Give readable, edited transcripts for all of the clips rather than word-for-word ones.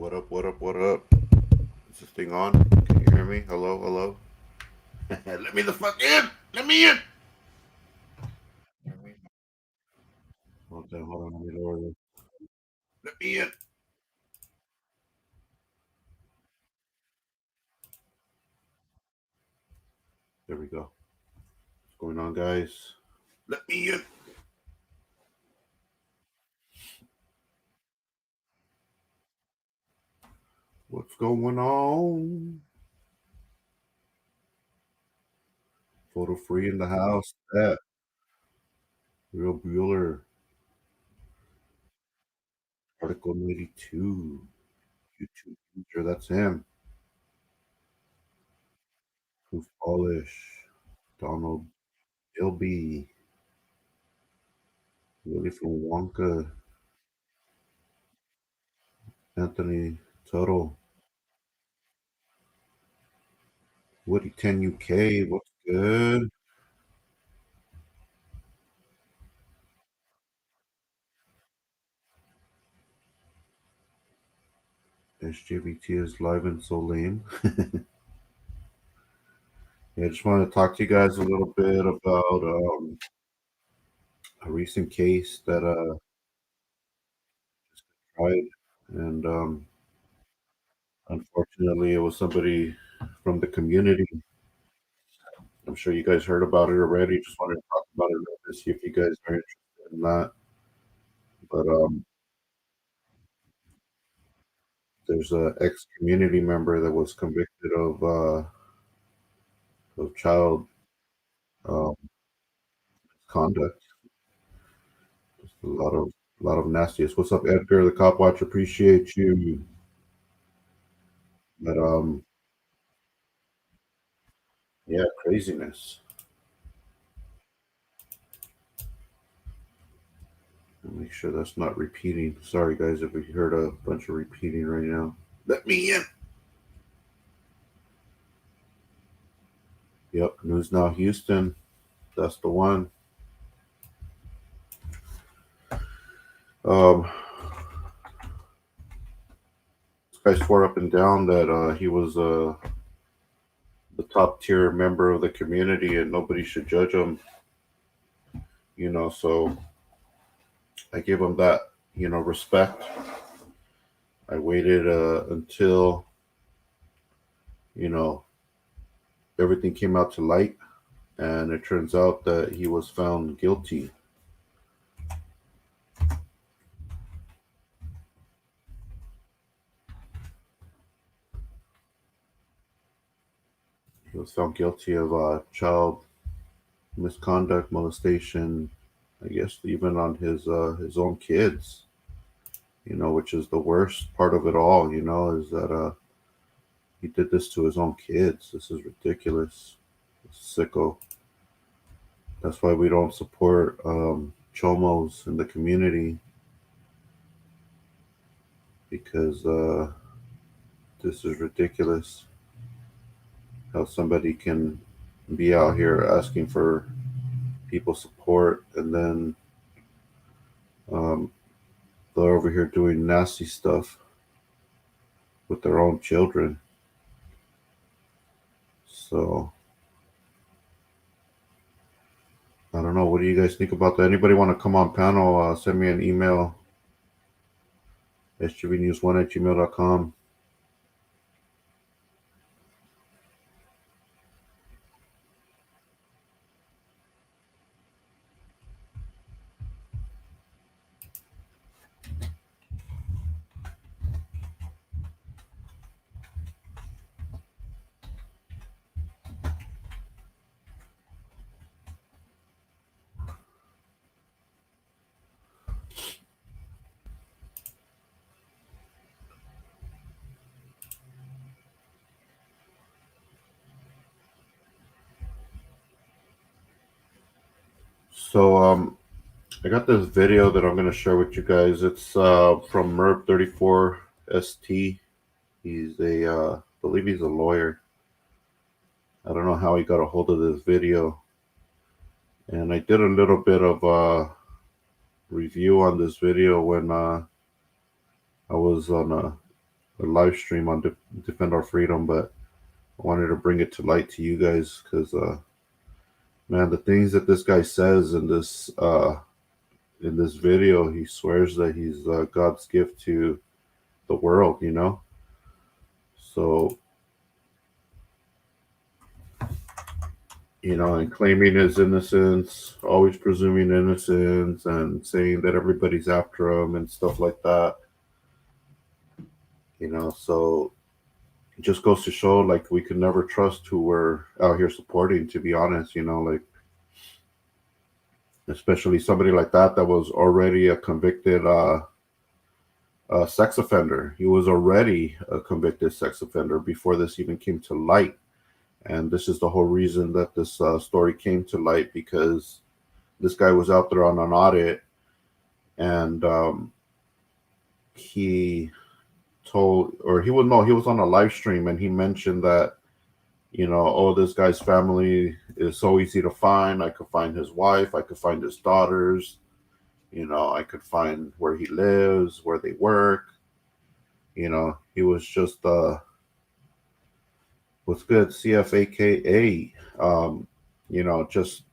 What up, what up, what up? Is this thing on? Can you hear me? Hello, hello? Let me the fuck in! Let me in! Okay, hold on, let me lower this. Let me in! There we go. What's going on, guys? Let me in! What's going on? Photo free in the house. Yeah. Real Bueller. Article 82. YouTube user. That's him. Proof Polish. Donald Gilby. Willie from Wonka. Anthony Tuttle. Woody 10 UK. What's good? SJVT is live and so lame. Yeah, I just wanted to talk to you guys a little bit about a recent case that tried, and unfortunately, it was somebody from the community. I'm sure you guys heard about it already. Just wanted to talk about it a little bit, see if you guys are interested in that. But there's a ex community member that was convicted of child um, conduct. Just a lot of nastiness. What's up, Edgar? The cop watch. Appreciate you. But yeah, craziness. Make sure that's not repeating. Sorry, guys, if we heard a bunch of repeating right now. Let me in. Yep, News Now Houston. That's the one. Um, this guy swore up and down that he was the top tier member of the community and nobody should judge him. So I give him that, respect. I waited until, you know, everything came out to light, and it turns out that he was found guilty. He was found guilty of child misconduct, molestation. I guess even on his own kids. Which is the worst part of it all. Is that he did this to his own kids. This is ridiculous. It's sicko. That's why we don't support chomos in the community because this is ridiculous. How somebody can be out here asking for people support and then um, they're over here doing nasty stuff with their own children. So I don't know. What do you guys think about that? Anybody want to come on panel? Send me an email, sjvnews1@gmail.com. So I got this video that I'm going to share with you guys. It's from Merb34ST. He's I believe he's a lawyer. I don't know how he got a hold of this video. And I did a little bit of review on this video when I was on live stream on Defend Our Freedom, but I wanted to bring it to light to you guys because, man, the things that this guy says in this video, he swears that he's God's gift to the world, you know. So, you know, and claiming his innocence, always presuming innocence, and saying that everybody's after him and stuff like that. You know, so it just goes to show, like, we can never trust who we're out here supporting, to be honest, you know, like, especially somebody like that was already a convicted sex offender. He was already a convicted sex offender before this even came to light. And this is the whole reason that this story came to light, because this guy was out there on an audit, and he told, or he was on a live stream, and he mentioned that, you know, oh, this guy's family is so easy to find. I could find his wife, I could find his daughters, you know, I could find where he lives, where they work. You know, he was just what's good, CFAKA, you know, just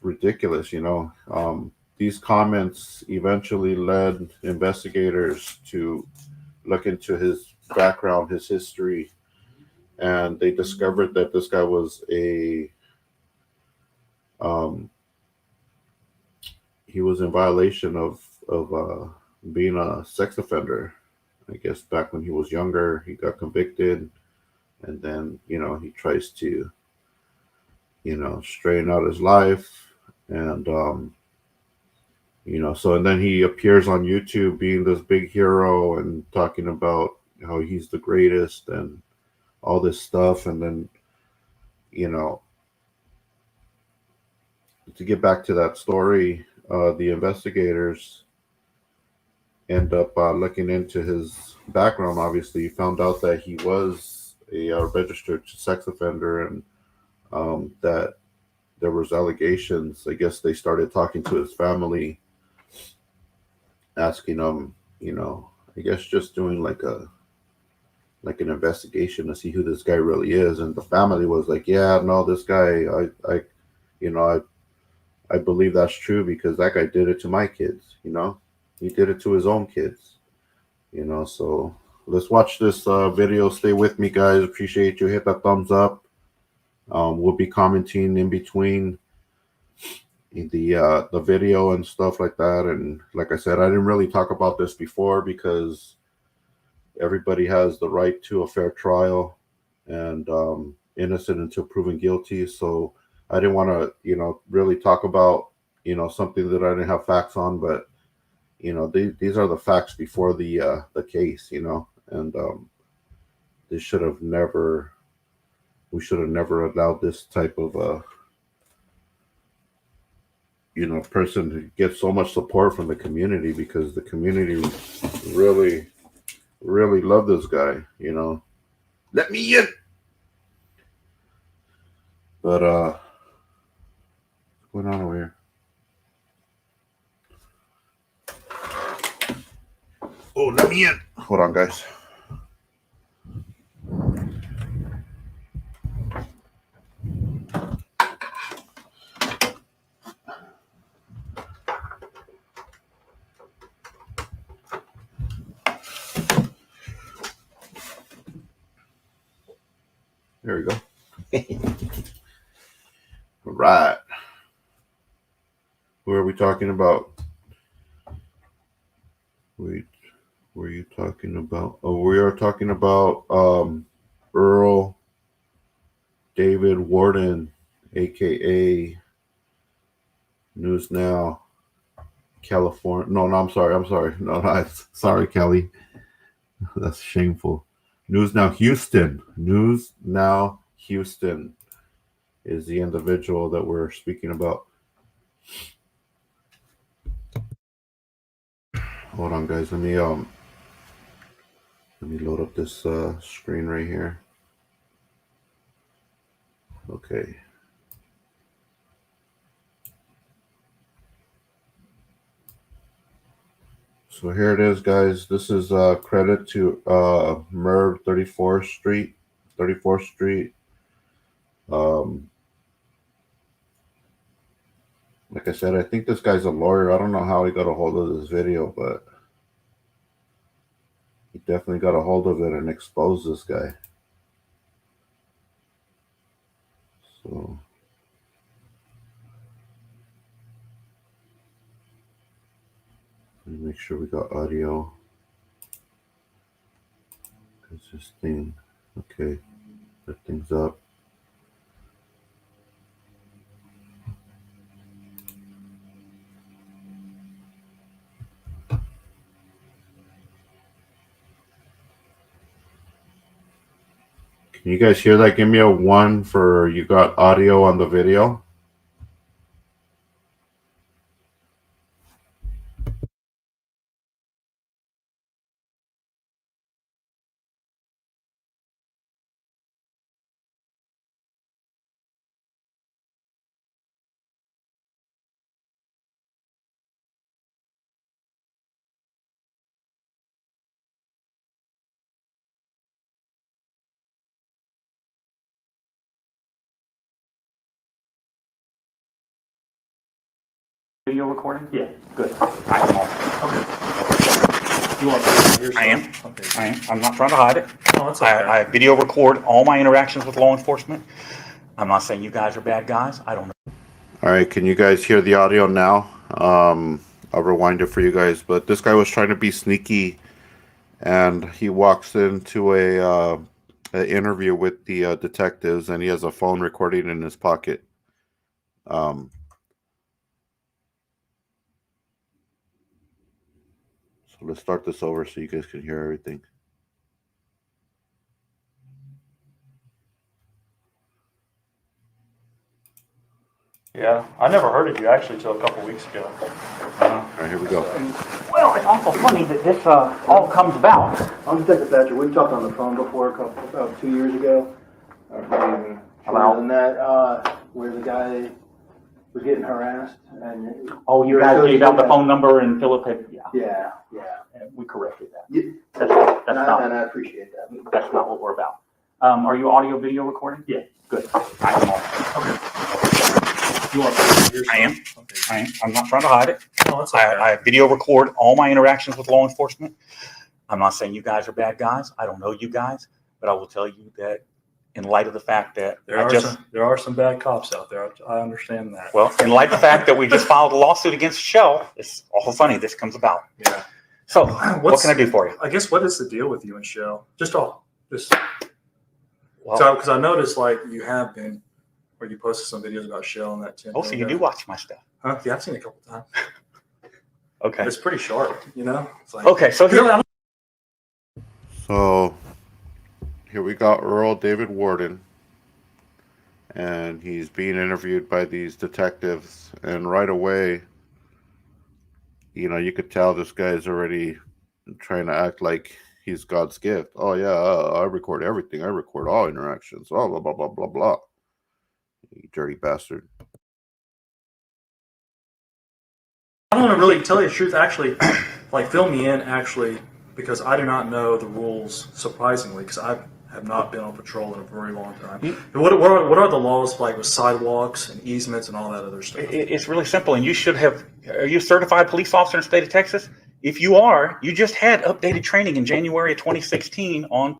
ridiculous, you know. These comments eventually led investigators to look into his background, his history, and they discovered that this guy was he was in violation of being a sex offender. I guess back when he was younger, he got convicted, and then, you know, he tries to, you know, straighten out his life, and you know, so, and then he appears on YouTube being this big hero and talking about how he's the greatest and all this stuff, and then, you know, to get back to that story, the investigators end up looking into his background. Obviously, found out that he was a registered sex offender, and that there was allegations. I guess they started talking to his family, asking him, you know, I guess just doing like an investigation to see who this guy really is. And the family was like, yeah, no, this guy, you know, I believe that's true because that guy did it to my kids, you know, he did it to his own kids, you know. So let's watch this video. Stay with me, guys. Appreciate you. Hit that thumbs up. We'll be commenting in between the video and stuff like that. And like I said, I didn't really talk about this before because everybody has the right to a fair trial, and innocent until proven guilty. So I didn't want to, you know, really talk about, you know, something that I didn't have facts on. But, you know, these are the facts before the case, you know, and this should have never, we should have never allowed this type of you know, person to get so much support from the community, because the community really love this guy, you know. Let me in. But what's going on over here? Oh, let me in. Hold on, guys. There we go. All right. Who are we talking about? Wait, were you talking about? Oh, we are talking about Earl David Warden, aka News Now, California. No, I'm sorry. No, sorry, Kelly. That's shameful. News Now Houston. News Now Houston is the individual that we're speaking about. Hold on, guys. Let me load up this screen right here. Okay. So here it is, guys. This is credit to Merv 34th Street. Like I said, I think this guy's a lawyer. I don't know how he got a hold of this video, but he definitely got a hold of it and exposed this guy. So let me make sure we got audio. It's this thing. Okay, that thing's up. Can you guys hear that? Give me a 1 for you got audio on the video. Video recording? Yeah. Good. I am off. Okay. You want to hear I am. Okay. I am. I'm not trying to hide it. No, it's okay. I video record all my interactions with law enforcement. I'm not saying you guys are bad guys. I don't know. All right, can you guys hear the audio now? I'll rewind it for you guys. But this guy was trying to be sneaky, and he walks into an interview with the detectives, and he has a phone recording in his pocket. So let's start this over so you guys can hear everything. Yeah, I never heard of you actually till a couple weeks ago. All right, here we go. Well, it's awful funny that this all comes about. I'm Detective Thatcher. We talked on the phone before, about 2 years ago, or maybe even shorter than that, where the guy was getting harassed. And Oh, you guys gave out the phone number and Philip had, Yeah. we corrected that. Yeah. That's And not, I appreciate that. that's not what we're about. Are you audio video recording? Yeah. Good. I am off. You want to hear I am. Okay. I am. I'm not trying to hide it. No, it's okay. I video record all my interactions with law enforcement. I'm not saying you guys are bad guys. I don't know you guys, but I will tell you that in light of the fact that There are some bad cops out there. I understand that. well, in light of the fact that we just filed a lawsuit against Shell, it's awful funny this comes about. Yeah. So what can I do for you? I guess what is the deal with you and Shell? Just Well, because I noticed like you have been, where you posted some videos about Shell and that too. oh, so you do watch my stuff. Huh? Yeah, I've seen it a couple times. Okay. It's pretty sharp, you know? It's like, Okay, so here So here we got Earl David Warden, and he's being interviewed by these detectives, and right away, you know, you could tell this guy's already trying to act like he's God's gift. Oh yeah, I record everything. I record all interactions. Oh, blah blah blah blah blah. You dirty bastard. I don't want to really tell you the truth, actually, like fill me in, actually, because I do not know the rules, surprisingly, because I have not been on patrol in a very long time. What are the laws like with sidewalks and easements and all that other stuff? it's really simple, and you should have. Are you a certified police officer in the state of Texas? If you are, you just had updated training in January of 2016 on.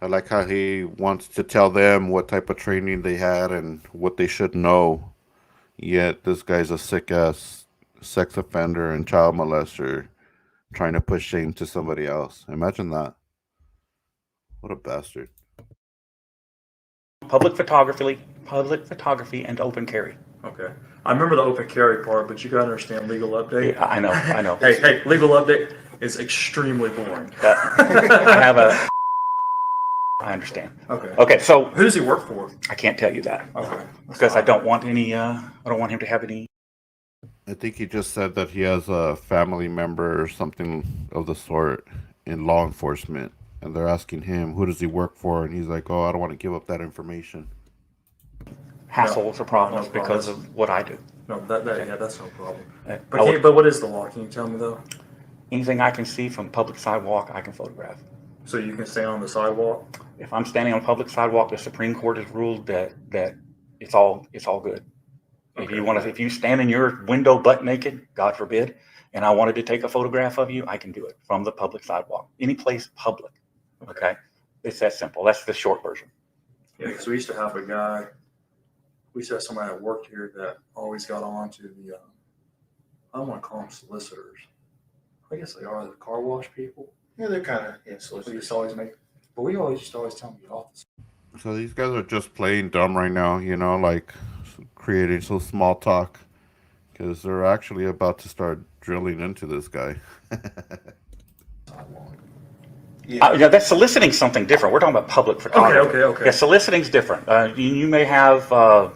I like how he wants to tell them what type of training they had and what they should know. Yet this guy's a sick ass sex offender and child molester trying to push shame to somebody else. Imagine that. What a bastard. Public photography, and open carry. Okay. I remember the open carry part, but you got to understand legal update. Yeah, I know. Hey, legal update is extremely boring. I understand. Okay. Okay, so Who does he work for? I can't tell you that Okay. because I don't want any. I don't want him to have any. I think he just said that he has a family member or something of the sort in law enforcement, and they're asking him, who does he work for? And he's like, oh, I don't want to give up that information. Hassles or problems no because problems. of what I do. No, yeah, that's no problem. I But would- but what is the law? Can you tell me though? Anything I can see from public sidewalk, I can photograph. So you can stay on the sidewalk? If I'm standing on a public sidewalk, the Supreme Court has ruled that it's all good. If Okay. you want to, if you stand in your window butt naked, God forbid, and I wanted to take a photograph of you, I can do it from the public sidewalk, any place public. Okay, it's that simple. That's the short version. Yeah, because we used to have a guy, we used to have somebody that worked here that always got on to the, I don't want to call them solicitors. I guess they are the car wash people. Yeah, they're kind of We used solicitors. to always make, but we always used to always tell them to get off the. So these guys are just playing dumb right now, you know, like creating some small talk because they're actually about to start drilling into this guy. sidewalk. Yeah, that's soliciting something different. We're talking about public photography. Okay. Yeah, soliciting's different. You may have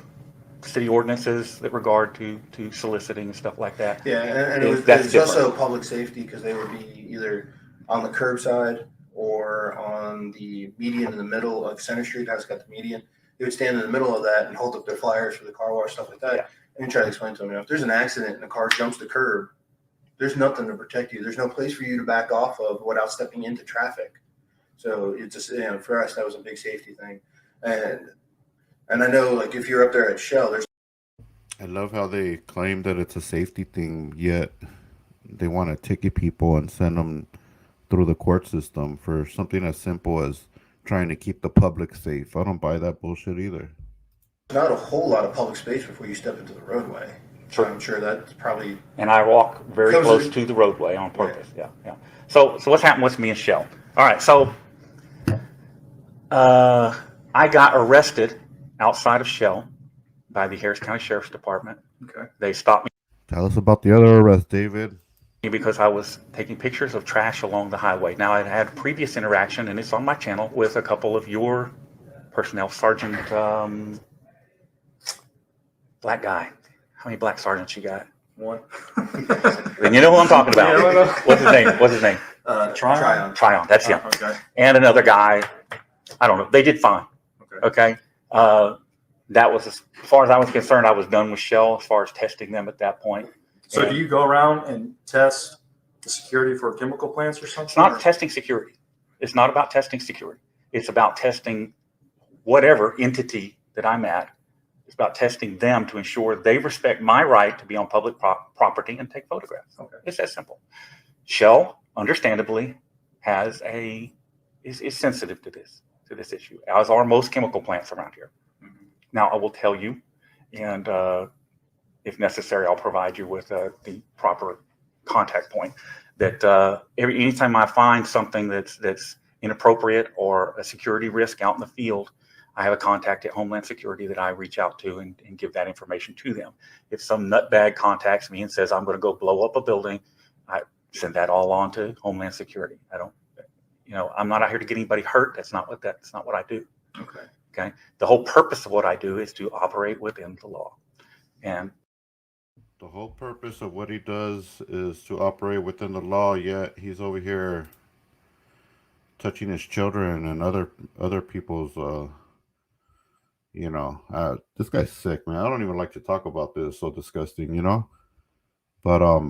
city ordinances that regard to soliciting and stuff like that. Yeah, and That's it's different. also public safety because they would be either on the curbside or on the median in the middle of Center Street. How it's got the median. They would stand in the middle of that and hold up their flyers for the car wash, stuff like that. Yeah. And try to explain to them, if there's an accident and a car jumps the curb, there's nothing to protect you. There's no place for you to back off of without stepping into traffic. So it's just, for us, that was a big safety thing. And I know, like, if you're up there at Shell, there's. I love how they claim that it's a safety thing, yet they want to ticket people and send them through the court system for something as simple as trying to keep the public safe. I don't buy that bullshit either. not a whole lot of public space before you step into the roadway. So I'm sure that's probably. And I walk very Comes close in- to the roadway on purpose. Yeah. So what's happened with me and Shell? All right, so I got arrested outside of Shell by the Harris County Sheriff's Department. Okay. They stopped me Tell us about the other arrest, David. because I was taking pictures of trash along the highway. Now, I'd had previous interaction, and it's on my channel, with a couple of your personnel, Sergeant, black guy. How many black sergeants you got? One. And you know who I'm talking about. Yeah, I know. What's his name? Tryon. Tryon, that's him. Okay. And another guy, I don't know. They did fine. Okay. Okay. That was, as far as I was concerned, I was done with Shell as far as testing them at that point. So do you go around and test the security for chemical plants or something? It's not testing security. It's not about testing security. It's about testing whatever entity that I'm at. It's about testing them to ensure they respect my right to be on public property and take photographs. Okay. It's that simple. Shell, understandably, is sensitive to this issue, as are most chemical plants around here. Now, I will tell you, and if necessary, I'll provide you with the proper contact point. That anytime I find something that's inappropriate or a security risk out in the field, I have a contact at Homeland Security that I reach out to and give that information to them. If some nutbag contacts me and says I'm going to go blow up a building, I send that all on to Homeland Security. I don't, I'm not out here to get anybody hurt. That's not what I do. Okay. Okay. The whole purpose of what I do is to operate within the law. And The whole purpose of what he does is to operate within the law, yet he's over here touching his children and other people's, this guy's sick, man. I don't even like to talk about this. It's so disgusting, But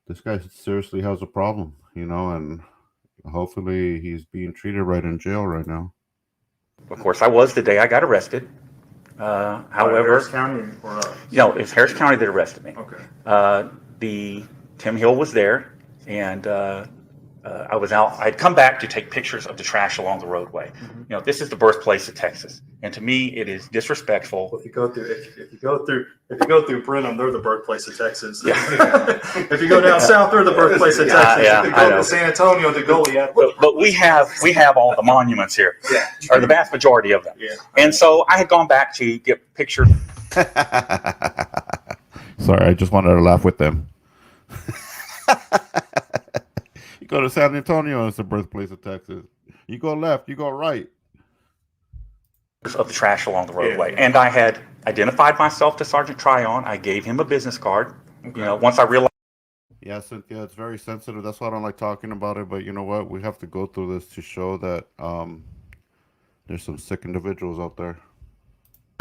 this guy seriously has a problem, and hopefully he's being treated right in jail right now. of course, I was the day I got arrested. However, Harris County or us? it's Harris County that arrested me. Okay. The Tim Hill was there, and I was out. I'd come back to take pictures of the trash along the roadway. This is the birthplace of Texas, and to me, it is disrespectful. Well, if you go through Brenham, they're the birthplace of Texas. Yeah. If you go down south, they're the birthplace of Texas. Yeah, if you I go know. to San Antonio, to Goliath. But we have all the monuments here, or the vast majority of them. Yeah. And so I had gone back to get pictures. Sorry, I just wanted to laugh with them. You go to San Antonio, it's the birthplace of Texas. You go left, you go right. Of the trash along the roadway. Yeah. And I had identified myself to Sergeant Tryon. I gave him a business card. Once I realized. Yeah, Cynthia, it's very sensitive. That's why I don't like talking about it. But you know what? We have to go through this to show that there's some sick individuals out there.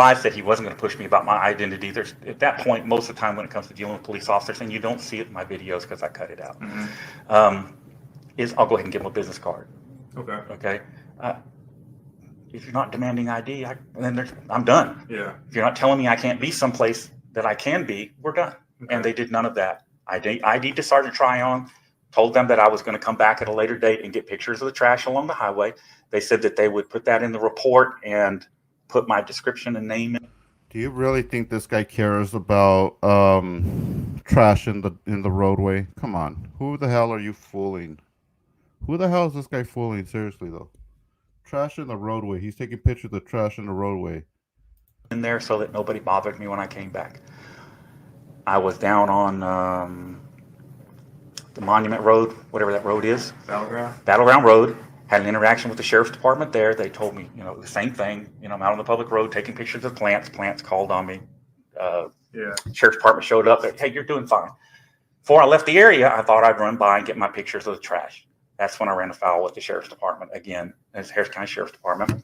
I said he wasn't going to push me about my identity. There's at that point, most of the time when it comes to dealing with police officers, and you don't see it in my videos because I cut it out, is I'll go ahead and give him a business card. Okay. Okay. If you're not demanding ID, I'm done. Yeah. If you're not telling me I can't be someplace that I can be, we're done. Okay. And they did none of that. I ID'd to Sergeant Tryon, told them that I was going to come back at a later date and get pictures of the trash along the highway. They said that they would put that in the report and put my description and name in. Do you really think this guy cares about trash in the roadway? Come on, who the hell are you fooling? Who the hell is this guy fooling? Seriously though, trash in the roadway. He's taking pictures of trash in the roadway. In there so that nobody bothered me when I came back. I was down on the Monument Road, whatever that road is. Battleground Road. Had an interaction with the sheriff's department there. They told me, the same thing. I'm out on the public road taking pictures of plants. Plants called on me. Sheriff's department showed up. Hey, you're doing fine. Before I left the area, I thought I'd run by and get my pictures of the trash. That's when I ran afoul with the sheriff's department again. As Harris County Sheriff's Department.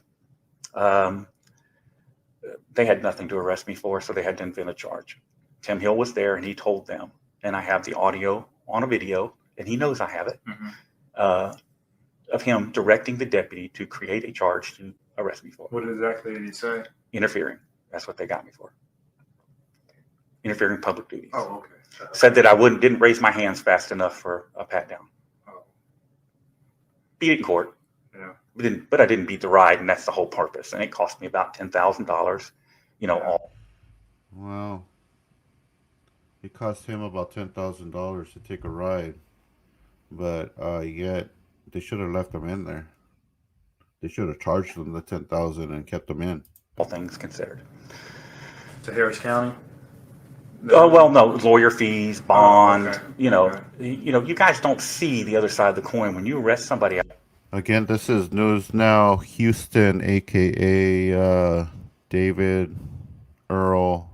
They had nothing to arrest me for, so they had to invent a charge. Tim Hill was there, and he told them, and I have the audio on a video, and he knows I have it. Of him directing the deputy to create a charge to arrest me for. What exactly did he say? Interfering. That's what they got me for. Interfering in public duties. Oh, okay. Said that I didn't raise my hands fast enough for a pat down. Oh. Beat it in court. Yeah. But I didn't beat the ride, and that's the whole purpose. And it cost me about $10,000. All. Wow. It cost him about $10,000 to take a ride, but yet they should have left him in there. They should have charged him the $10,000 and kept him in. All things considered. To Harris County? Oh, well, no, lawyer fees, bond. Okay. You guys don't see the other side of the coin when you arrest somebody. Again, this is News Now Houston, aka David Earl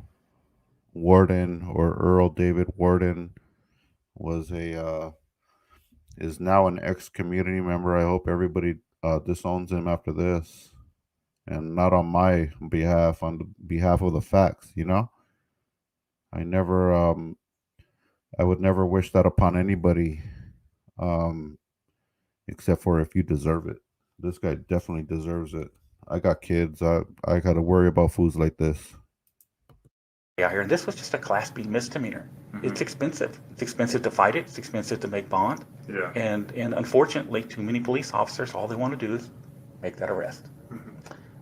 Warden, or Earl David Warden, is now an ex-community member. I hope everybody disowns him after this, and not on my behalf, on the behalf of the facts. I would never wish that upon anybody, except for if you deserve it. This guy definitely deserves it. I got kids. I got to worry about fools like this. Out here, and this was just a Class B misdemeanor. It's expensive. It's expensive to fight it. It's expensive to make bond. Yeah. And unfortunately, too many police officers, all they want to do is make that arrest.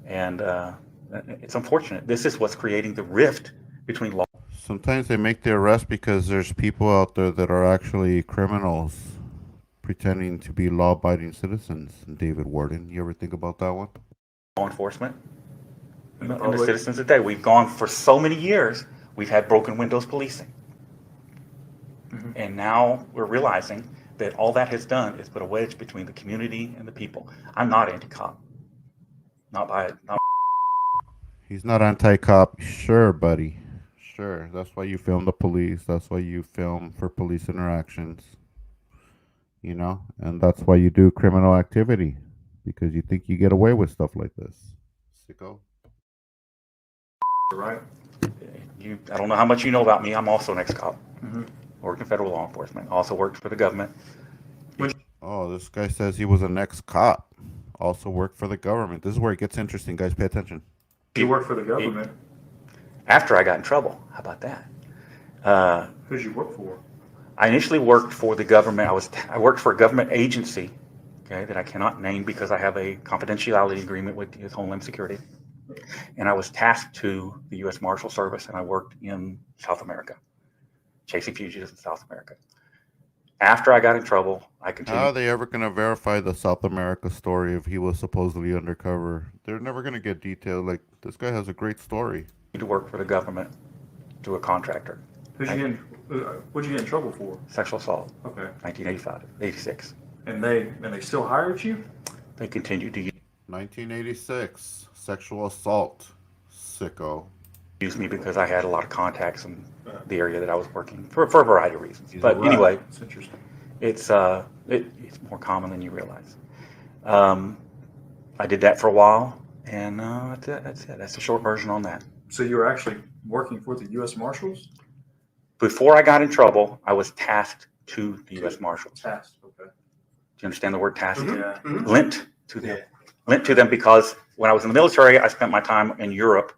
And it's unfortunate. This is what's creating the rift between law. Sometimes they make the arrest because there's people out there that are actually criminals pretending to be law-abiding citizens. David Warden, you ever think about that one? Law enforcement and the citizens today. We've gone for so many years. We've had broken windows policing. And now we're realizing that all that has done is put a wedge between the community and the people. I'm not anti-cop. He's not anti-cop. Sure, buddy. Sure. That's why you film the police. That's why you film for police interactions. And that's why you do criminal activity. Because you think you get away with stuff like this. Sicko. Right. I don't know how much you know about me. I'm also an ex-cop. Worked in federal law enforcement. Also worked for the government. Oh, this guy says he was an ex-cop. Also worked for the government. This is where it gets interesting, guys. Pay attention. You worked for the government? After I got in trouble. How about that? Who did you work for? I initially worked for the government. I worked for a government agency, that I cannot name because I have a confidentiality agreement with the Homeland Security. And I was tasked to the U.S. Marshal Service, and I worked in South America, chasing fugitives in South America. After I got in trouble, I continued. How are they ever going to verify the South America story if he was supposedly undercover? They're never going to get detailed. Like, this guy has a great story. To work for the government, to a contractor. What'd you get in trouble for? Sexual assault. Okay. 1985, 86. And they still hired you? They continued to 1986, sexual assault. Sicko. use me because I had a lot of contacts in the area that I was working for a variety of reasons. But anyway, it's interesting. It's more common than you realize. I did that for a while, And that's it. That's it. That's the short version on that. So you were actually working for the U.S. Marshals? Before I got in trouble, I was tasked to the U.S. Marshals. Tasked. Okay. Do you understand the word tasked? Mhm. Yeah. Mhm. Lent to them. Yeah. Lent to them because when I was in the military, I spent my time in Europe.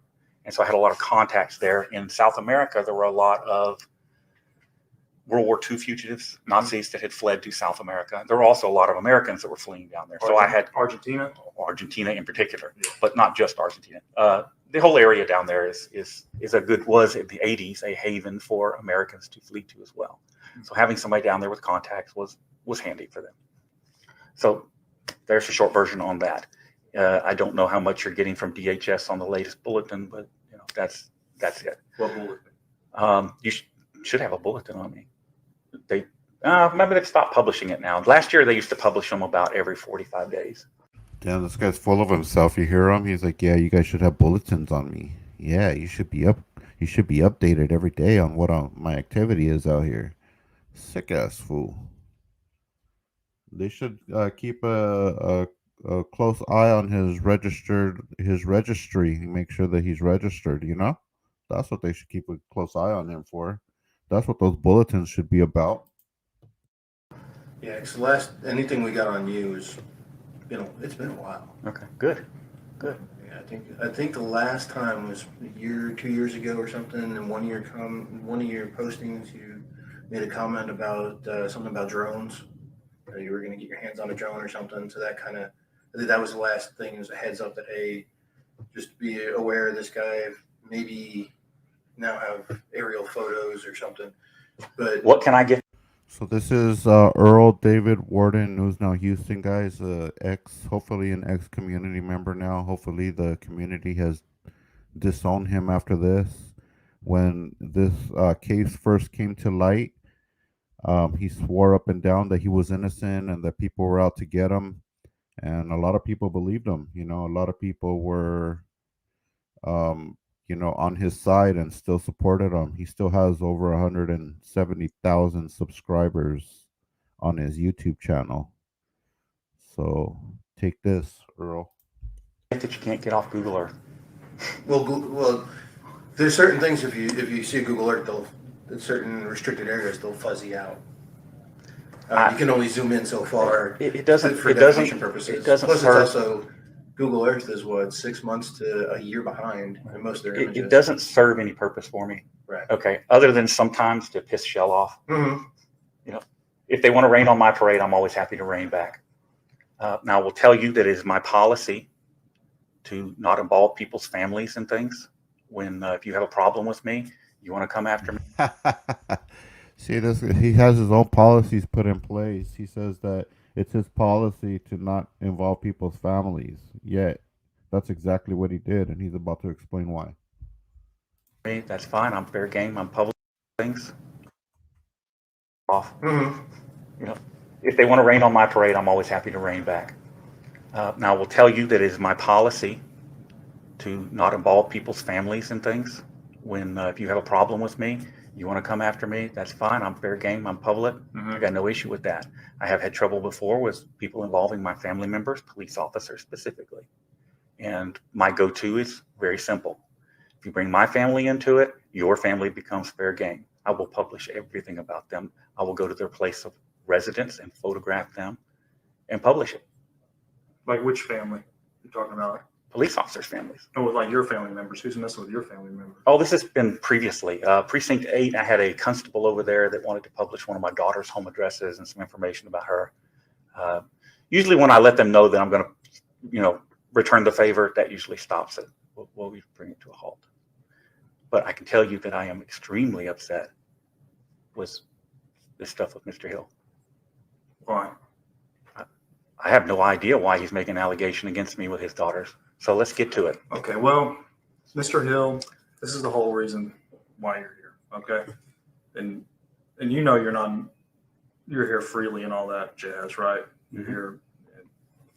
And so I had a lot of contacts there. In South America, there were a lot of World War II fugitives, Nazis that had fled to South America. There were also a lot of Americans that were fleeing down there. So I had Argentina. Argentina in particular, Yeah. but not just Argentina. The whole area down there was in the 80s a haven for Americans to flee to as well. So having somebody down there with contacts was handy for them. So there's a short version on that. I don't know how much you're getting from DHS on the latest bulletin, but that's it. What bulletin? You should have a bulletin on me. They maybe they've stopped publishing it now. Last year they used to publish them about every 45 days. Damn, this guy's full of himself. You hear him? He's like, yeah, you guys should have bulletins on me. Yeah, you should be updated every day on what my activity is out here. Sick ass fool. They should keep a close eye on his registry and make sure that he's registered. You know, that's what they should keep a close eye on him for. That's what those bulletins should be about. Yeah, because anything we got on you is, it's been a while. Okay, good. Yeah, I think the last time was a year, 2 years ago or something. And one of your postings, you made a comment about something about drones. You were going to get your hands on a drone or something. So I think that was the last thing. It was a heads up that, hey, just be aware of this guy. Maybe now have aerial photos or something. But What can I get? So this is Earl David Warden, who's now Houston, guys. Hopefully an ex-community member now. Hopefully the community has disowned him after this. When this case first came to light, he swore up and down that he was innocent and that people were out to get him, and a lot of people believed him. A lot of people were, on his side and still supported him. He still has over 170,000 subscribers on his YouTube channel. So take this, Earl. That you can't get off Google Earth. well, there's certain things if you see a Google Earth, in certain restricted areas they'll fuzzy out. You can only zoom in so far. It doesn't. For It definition doesn't. purposes. It doesn't Plus, serve. it's also Google Earth is 6 months to a year behind in most of their images. It doesn't serve any purpose for me. Right. Okay. Other than sometimes to piss Shell off. Mm-hmm. If they want to rain on my parade, I'm always happy to rain back. Now, I will tell you that it is my policy to not involve people's families and things. When if you have a problem with me, you want to come after me. See, he has his own policies put in place. He says that it's his policy to not involve people's families. Yet, that's exactly what he did, and he's about to explain why. That's fine. I'm fair game. I'm public things off. Mm-hmm. If they want to rain on my parade, I'm always happy to rain back. Now, I will tell you that it is my policy to not involve people's families and things. When if you have a problem with me, you want to come after me, that's fine. I'm fair game. I'm public. I got no issue with that. I have had trouble before with people involving my family members, police officers specifically. And my go-to is very simple. If you bring my family into it, your family becomes fair game. I will publish everything about them. I will go to their place of residence and photograph them and publish it. Like which family you're talking about? Police officers' families. Oh, like your family members. Who's messing with your family members? Oh, this has been previously. Precinct 8, I had a constable over there that wanted to publish one of my daughter's home addresses and some information about her. Usually when I let them know that I'm going to, return the favor, that usually stops it. We'll bring it to a halt. But I can tell you that I am extremely upset with this stuff with Mr. Hill. Why? I have no idea why he's making an allegation against me with his daughters. So let's get to it. Okay, well, Mr. Hill, this is the whole reason why you're here. Okay, and you're here freely and all that jazz, right? You're here and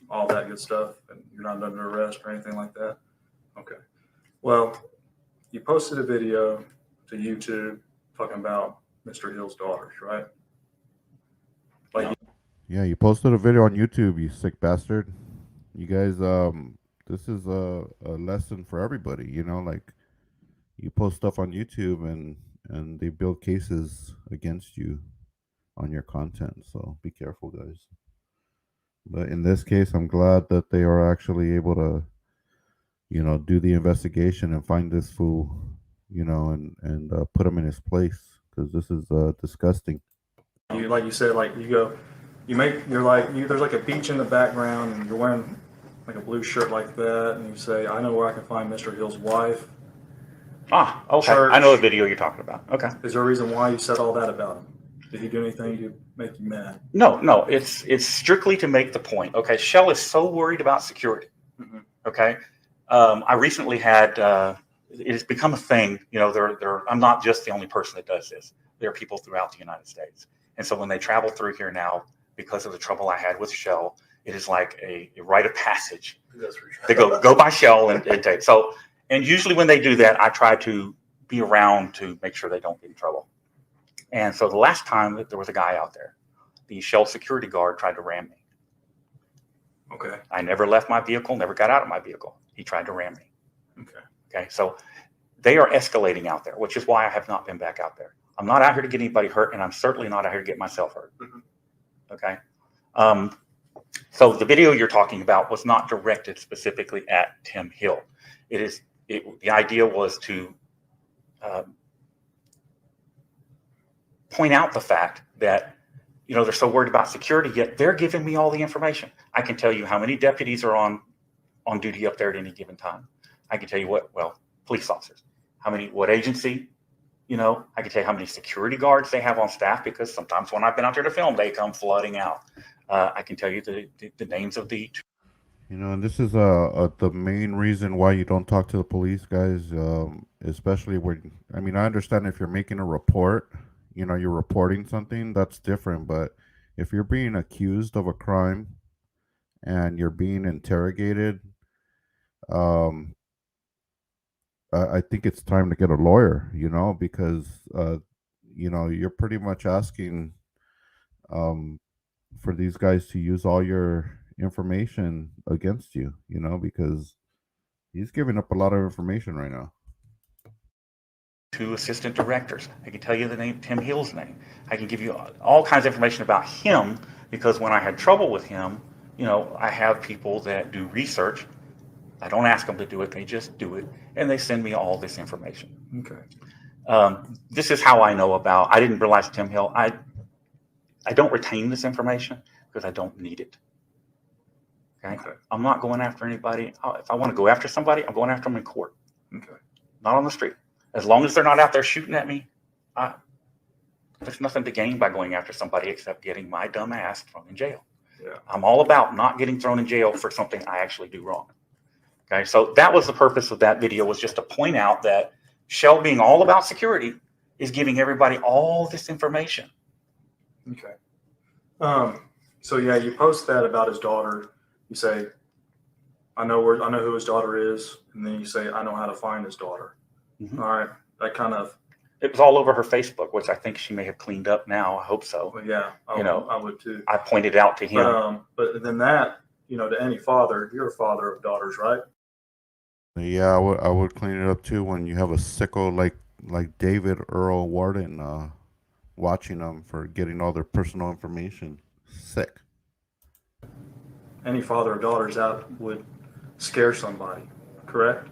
all that good stuff, and you're not under arrest or anything like that. Okay, well, you posted a video to YouTube talking about Mr. Hill's daughters, right? Like, Yeah, you posted a video on YouTube, you sick bastard. You guys this is a lesson for everybody. You know, like you post stuff on YouTube and they build cases against you on your content. So be careful, guys. But in this case, I'm glad that they are actually able to, do the investigation and find this fool, and put him in his place because this is disgusting. You like you said, like you go, you're like there's like a beach in the background, and you're wearing like a blue shirt like that, and you say, "I know where I can find Mr. Hill's wife." Ah, okay. Church. I know the video you're talking about. Okay. Is there a reason why you said all that about him? Did he do anything to make you mad? No, it's strictly to make the point. Okay, Shell is so worried about security. Mm-hmm. Okay, I recently had. It has become a thing. I'm not just the only person that does this. There are people throughout the United States, and so when they travel through here now, because of the trouble I had with Shell, it is like a rite of passage. They go by Shell and take. So, and usually when they do that, I try to be around to make sure they don't get in trouble. And so the last time that there was a guy out there, the Shell security guard tried to ram me. Okay. I never left my vehicle, never got out of my vehicle. He tried to ram me. Okay. So they are escalating out there, which is why I have not been back out there. I'm not out here to get anybody hurt, and I'm certainly not out here to get myself hurt. Mm-hmm. Okay. So the video you're talking about was not directed specifically at Tim Hill. The idea was to point out the fact that they're so worried about security, yet they're giving me all the information. I can tell you how many deputies are on duty up there at any given time. I can tell you police officers, what agency, I can tell you how many security guards they have on staff, because sometimes when I've been out there to film, they come flooding out. I can tell you the names of the. And this is the main reason why you don't talk to the police, guys. Especially when, I understand if you're making a report, you're reporting something, that's different. But if you're being accused of a crime and you're being interrogated, I think it's time to get a lawyer, because you're pretty much asking for these guys to use all your information against you, because he's giving up a lot of information right now. 2 assistant directors. I can tell you the name, Tim Hill's name. I can give you all kinds of information about him, because when I had trouble with him, I have people that do research. I don't ask them to do it, they just do it, and they send me all this information. Okay. This is how I know about. I didn't realize Tim Hill. I don't retain this information because I don't need it. Okay. I'm not going after anybody. If I want to go after somebody, I'm going after them in court. Okay. Not on the street. As long as they're not out there shooting at me, there's nothing to gain by going after somebody except getting my dumb ass thrown in jail. Yeah. I'm all about not getting thrown in jail for something I actually do wrong. Okay, so that was the purpose of that video, was just to point out that Shell, being all about security, is giving everybody all this information. Okay. So yeah, you post that about his daughter. You say, I know who his daughter is, and then you say, I know how to find his daughter. Mm-hmm. All right. That kind of. It was all over her Facebook, which I think she may have cleaned up now. I hope so. Well, yeah, I would too. I pointed out to him. But then that, to any father, you're a father of daughters, right? Yeah, I would clean it up too when you have a sicko like David Earl Warden watching them for getting all their personal information. Sick. Any father of daughters out would scare somebody, correct?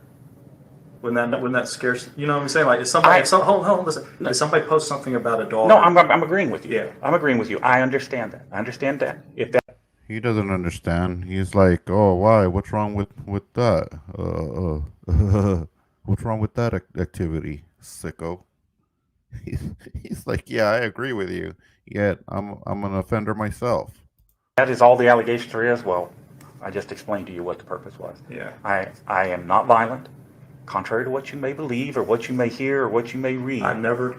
Wouldn't that scare? You know what I'm saying? Like, hold on, listen. No. If somebody posts something about a daughter, No, I'm agreeing with you. Yeah. I'm agreeing with you. I understand that. If that. He doesn't understand. He's like, oh, why? What's wrong with that? What's wrong with that activity, sicko? He's like, yeah, I agree with you. Yet I'm an offender myself. That is all the allegations there is. Well, I just explained to you what the purpose was. Yeah. I am not violent, contrary to what you may believe or what you may hear or what you may read. I've never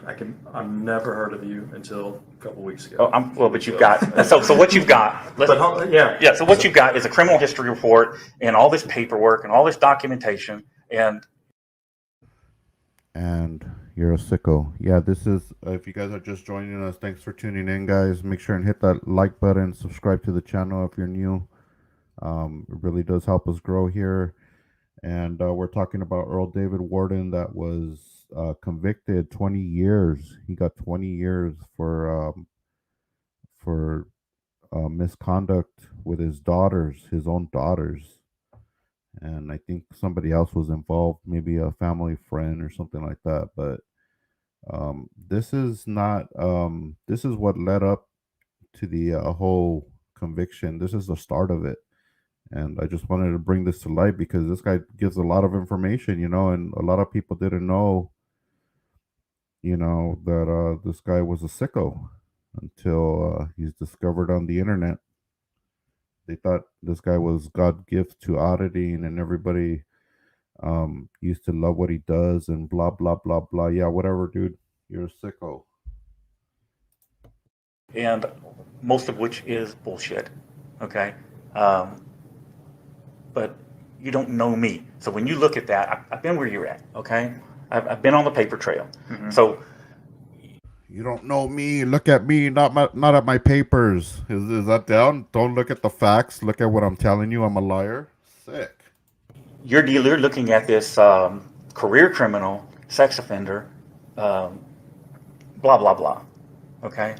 heard of you until a couple weeks ago. But you've got so what you've got. Yeah. So what you've got is a criminal history report and all this paperwork and all this documentation and you're a sicko. Yeah, this is, if you guys are just joining us, thanks for tuning in, guys. Make sure and hit that like button, subscribe to the channel if you're new. It really does help us grow here. And we're talking about Earl David Warden that was convicted 20 years. He got 20 years for misconduct with his daughters, his own daughters. And I think somebody else was involved, maybe a family friend or something like that. But this is not, this is what led up to the whole conviction. This is the start of it. And I just wanted to bring this to light because this guy gives a lot of information, and a lot of people didn't know, that this guy was a sicko until he's discovered on the internet. They thought this guy was God gift to auditing, and everybody used to love what he does and blah blah blah blah. Yeah, whatever, dude. You're a sicko. And most of which is bullshit. Okay. Um, but you don't know me. So when you look at that, I've been where you're at. Okay. I've been on the paper trail. So You don't know me. Look at me, not at my papers. Is that down? Don't look at the facts. Look at what I'm telling you. I'm a liar. Sick. you're looking at this career criminal, sex offender, um, blah, blah, blah. Okay.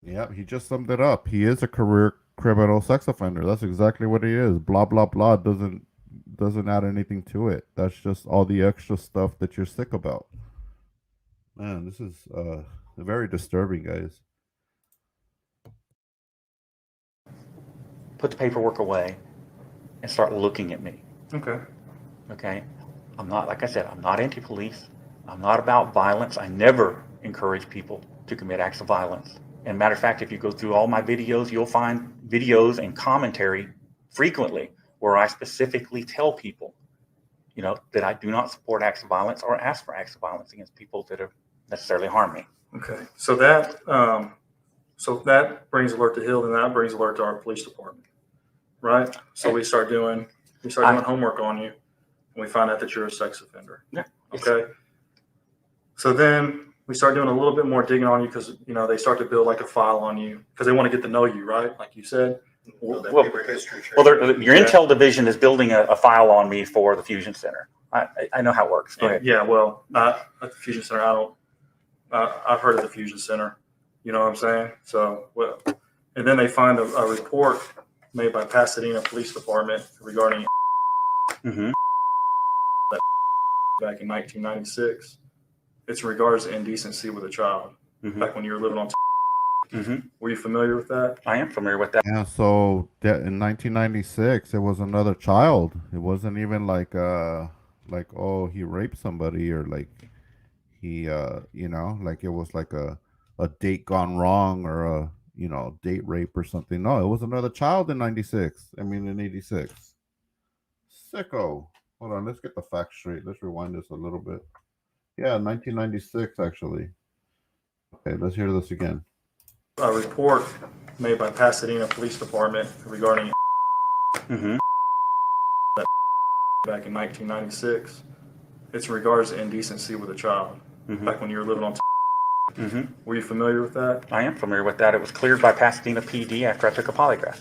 Yeah, he just summed it up. He is a career criminal sex offender. That's exactly what he is. Blah blah blah doesn't add anything to it. That's just all the extra stuff that you're sick about. Man, this is very disturbing, guys. Put the paperwork away and start looking at me. Okay. Okay. I'm not, like I said, I'm not anti-police. I'm not about violence. I never encourage people to commit acts of violence. And matter of fact, if you go through all my videos, you'll find videos and commentary frequently where I specifically tell people, that I do not support acts of violence or ask for acts of violence against people that have necessarily harmed me. Okay. So that brings alert to Hill, and that brings alert to our police department, right? So we start doing homework on you, and we find out that you're a sex offender. Yeah. Okay. So then we start doing a little bit more digging on you because they start to build like a file on you because they want to get to know you, right? Like you said. Well, Paper history. your intel division is building a file on me for the Fusion Center. I know how it works. Go ahead. Yeah. Well, not at the Fusion Center. I've heard of the Fusion Center. You know what I'm saying? So, well, and then they find a report made by Pasadena Police Department regarding Mm-hmm. back in 1996. It's in regards to indecency with a child. Mm-hmm. Back when you were living on. Mm-hmm. Were you familiar with that? I am familiar with that. Yeah, so in 1996, it was another child. It wasn't even like oh, he raped somebody or like he like it was like a date gone wrong or a date rape or something. No, it was another child in 96. I mean in 86. Sicko. Hold on, let's get the facts straight. Let's rewind this a little bit. Yeah, 1996 actually. Okay, let's hear this again. A report made by Pasadena Police Department regarding Mm-hmm. back in 1996. It's in regards to indecency with a child. Mm-hmm. Back when you were living on. Mm-hmm. Were you familiar with that? I am familiar with that. It was cleared by Pasadena PD after I took a polygraph.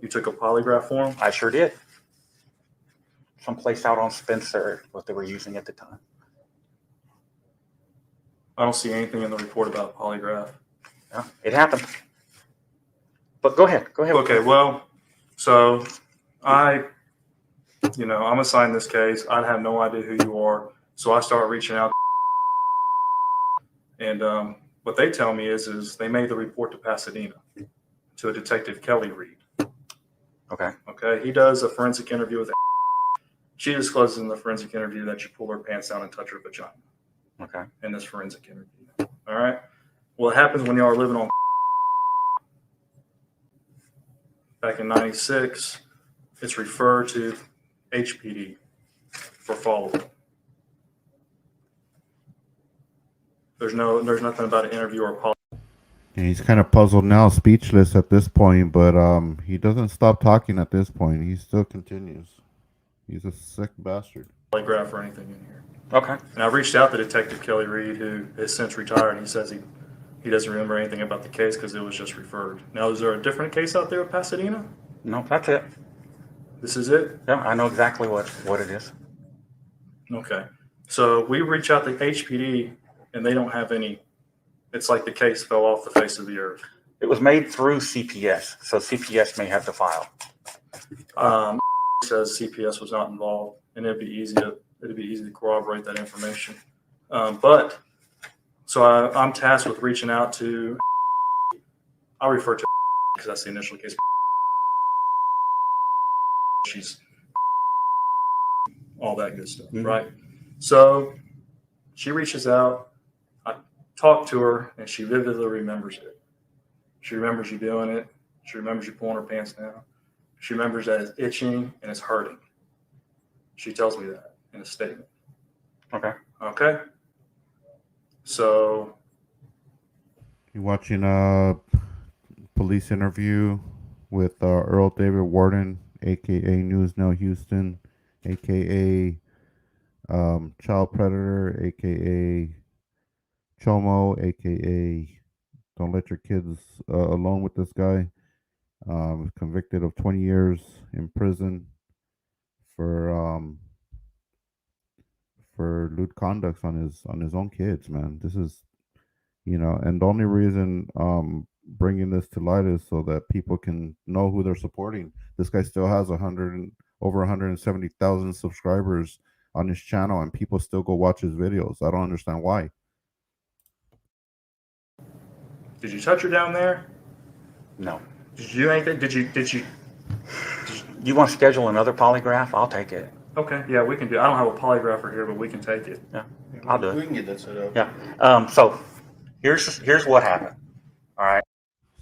You took a polygraph for him? I sure did. Someplace out on Spencer, what they were using at the time. I don't see anything in the report about polygraph. Yeah, it happened. But go ahead. Go ahead. Okay, well, so I'm assigned this case. I have no idea who you are. So I start reaching out. And what they tell me is they made the report to Pasadena, to a Detective Kelly Reed. Okay. Okay, he does a forensic interview with. She discloses in the forensic interview that you pull her pants down and touch her vagina. Okay. In this forensic interview. All right. Well, it happens when y'all are living on. Back in 96, it's referred to HPD for follow-up. There's nothing about an interview or policy. And he's kind of puzzled now, speechless at this point, but he doesn't stop talking at this point. He still continues. He's a sick bastard. Polygraph or anything in here. Okay. And I've reached out to Detective Kelly Reed, who has since retired. He says he doesn't remember anything about the case because it was just referred. Now, is there a different case out there at Pasadena? No, that's it. This is it? Yeah, I know exactly what it is. Okay. So we reach out to HPD and they don't have any, it's like the case fell off the face of the earth. It was made through CPS, so CPS may have the file. Says CPS was not involved, and it'd be easy to corroborate that information. But so I'm tasked with reaching out to. I'll refer to because that's the initial case. She's all that good stuff, right? So she reaches out. I talk to her, and she vividly remembers it. She remembers you doing it. She remembers you pulling her pants down. She remembers that it's itching and it's hurting. She tells me that in a statement. Okay. Okay. So You watching a police interview with Earl David Warden, aka News Now Houston, aka Child Predator, aka Chomo, aka Don't Let Your Kids Alone with this guy. Convicted of 20 years in prison for lewd conducts on his own kids, man. This is, and the only reason bringing this to light is so that people can know who they're supporting. This guy still has over 170,000 subscribers on his channel, and people still go watch his videos. I don't understand why. did you touch her down there? No. Did you do anything? Did you? You want to schedule another polygraph? I'll take it. Okay, yeah, we can do. I don't have a polygrapher here, but we can take it. Yeah, I'll do We it. can get that set up. Yeah. So here's what happened. All right.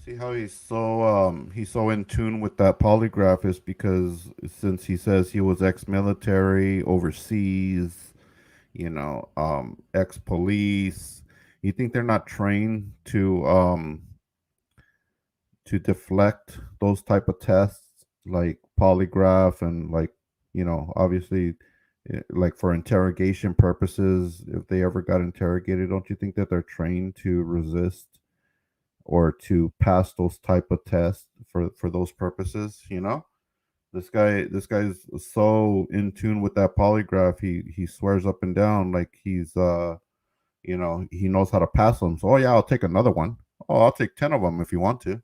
See how he's so in tune with that polygraph is because since he says he was ex-military, overseas, ex-police. You think they're not trained to deflect those type of tests like polygraph and like obviously like for interrogation purposes, if they ever got interrogated, don't you think that they're trained to resist or to pass those type of tests for those purposes? This guy's so in tune with that polygraph. He swears up and down like he's he knows how to pass them. So, oh yeah, I'll take another one. Oh, I'll take 10 of them if you want to.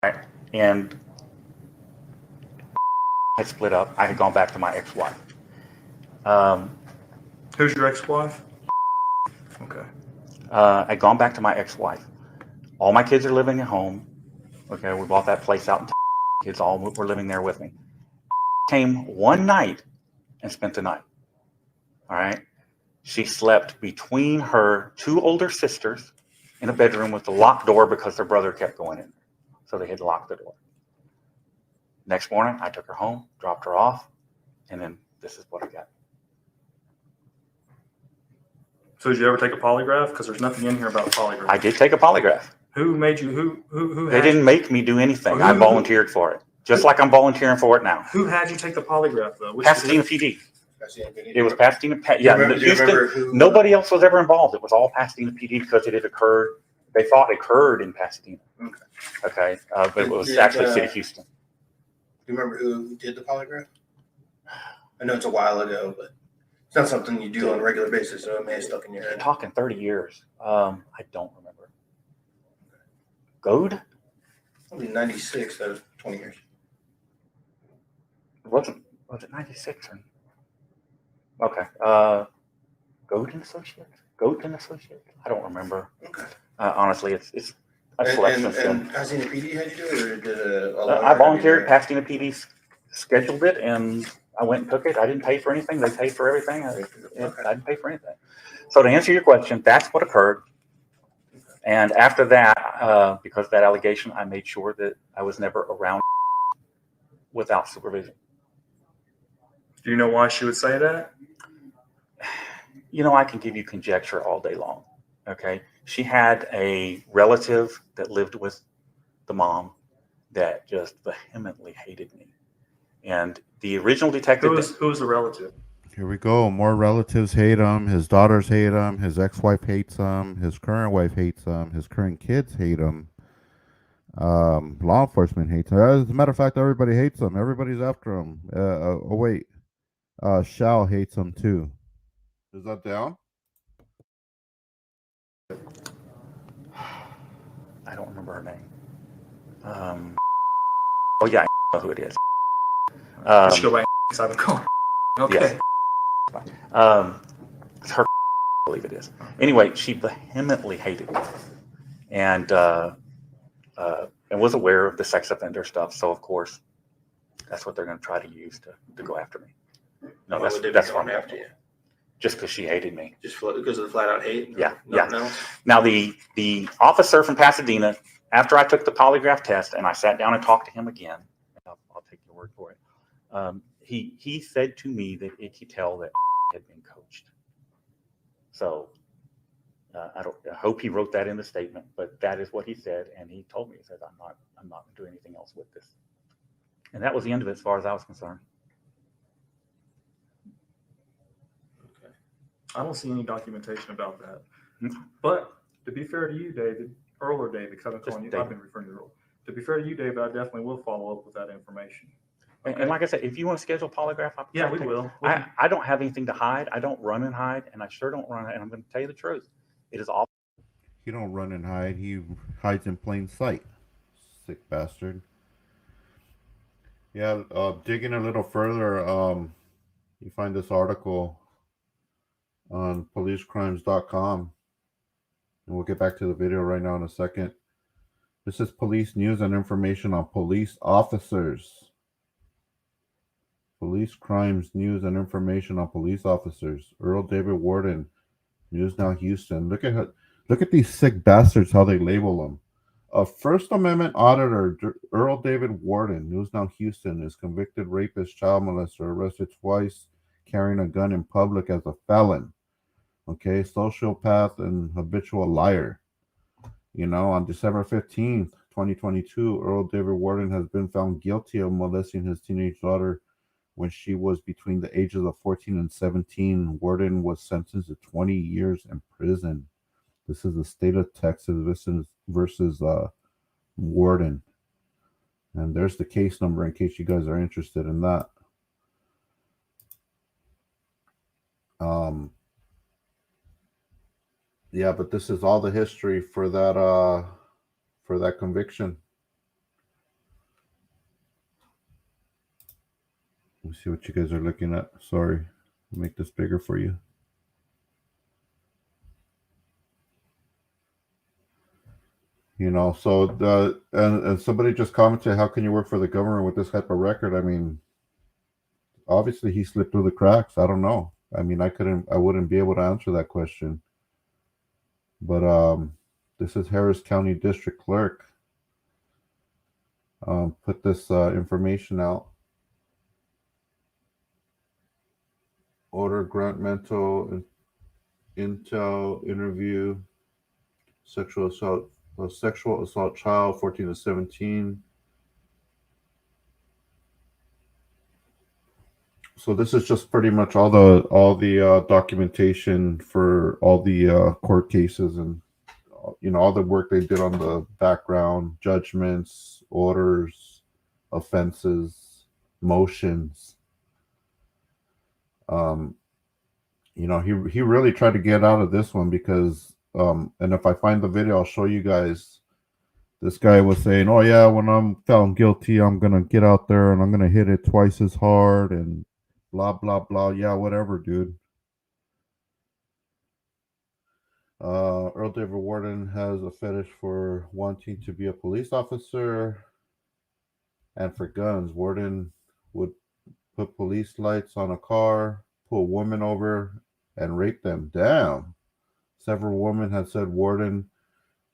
Right. And had split up. I had gone back to my ex-wife. Who's your ex-wife? Okay. I'd gone back to my ex-wife. All my kids are living at home. Okay, we bought that place out in kids all were living there with me. Came one night and spent the night. All right. She slept between her two older sisters in a bedroom with the locked door because their brother kept going in. So they had locked the door. Next morning, I took her home, dropped her off, and then this is what I got. So did you ever take a polygraph? Because there's nothing in here about a polygraph. I did take a polygraph. Who made you? Who? They didn't make me do anything. I volunteered for it, just like I'm volunteering for it now. Who had you take the polygraph though? Pasadena PD. It was Pasadena. Houston. Nobody else was ever involved. It was all Pasadena PD because it had occurred. They thought it occurred in Pasadena. Okay, but it was actually City of Houston. Do you remember who did the polygraph? I know it's a while ago, but it's not something you do on a regular basis, so it may have stuck in your You're head. talking 30 years. I don't remember. Goad? Probably 96, that was 20 years. Was it 96? Okay. Goad and Associates? Goat and Associates? I don't remember. Okay. Honestly, it's I've slept since then. And Pasadena PD had you do it, or did I volunteered. Pasadena PD scheduled it, and I went and took it. I didn't pay for anything. They paid for everything. I didn't pay for anything. So to answer your question, that's what occurred. And after that, because of that allegation, I made sure that I was never around without supervision. Do you know why she would say that? I can give you conjecture all day long. Okay. She had a relative that lived with the mom that just vehemently hated me. And the original detective. Who was the relative? Here we go. More relatives hate him. His daughters hate him. His ex-wife hates him. His current wife hates him. His current kids hate him. Law enforcement hates him. As a matter of fact, everybody hates him. Everybody's after him. Oh wait, Shao hates him too. Is that down? I don't remember her name. Oh yeah, I know who it is. Just go by because I've been calling. Okay. Yes. It's her, I believe it is. Anyway, she vehemently hated me, and was aware of the sex offender stuff. So of course, that's what they're going to try to use to go after me. No, Why would they be that's going wrong. after you? Just because she hated me. Just because of the flat out hate? Yeah, Nothing yeah. else? Now the officer from Pasadena, after I took the polygraph test and I sat down and talked to him again, I'll take your word for it. He said to me that it could tell that had been coached. So I hope he wrote that in the statement, but that is what he said, and he told me, he said, I'm not going to do anything else with this. And that was the end of it as far as I was concerned. Okay. I don't see any documentation about that. Hmm. But to be fair to you, David, Earl or David, because I've been calling you, David. I've been referring to Earl. To be fair to you, David, I definitely will follow up with that information. Okay. And like I said, if you want to schedule a polygraph, Yeah, we will. I don't have anything to hide. I don't run and hide, and I sure don't run. And I'm going to tell you the truth. It is all. He don't run and hide. He hides in plain sight. Sick bastard. Yeah, digging a little further, you find this article on policecrimes.com. And we'll get back to the video right now in a second. This is police news and information on police officers. Police crimes news and information on police officers. Earl David Warden, News Now Houston. Look at these sick bastards, how they label them. A First Amendment auditor, Earl David Warden, News Now Houston, is convicted rapist, child molester, arrested twice, carrying a gun in public as a felon. Okay, sociopath and habitual liar. You know, on December 15th, 2022, Earl David Warden has been found guilty of molesting his teenage daughter when she was between the ages of 14 and 17. Warden was sentenced to 20 years in prison. This is the state of Texas versus Warden. And there's the case number in case you guys are interested in that. Yeah, but this is all the history for that conviction. Let me see what you guys are looking at. Sorry, I'll make this bigger for you. You know, so and somebody just commented, how can you work for the government with this type of record? I mean, obviously he slipped through the cracks. I don't know. I mean, I wouldn't be able to answer that question. But this is Harris County District Clerk. Put this information out. Order grant mental intel interview. Sexual assault child 14 to 17. So this is just pretty much all the documentation for all the court cases, and all the work they did on the background, judgments, orders, offenses, motions. He really tried to get out of this one because and if I find the video, I'll show you guys. This guy was saying, oh yeah, when I'm found guilty, I'm gonna get out there and I'm gonna hit it twice as hard and blah blah blah. Yeah, whatever, dude. Earl David Warden has a fetish for wanting to be a police officer and for guns. Warden would put police lights on a car, pull women over, and rape them. Damn. Several women had said Warden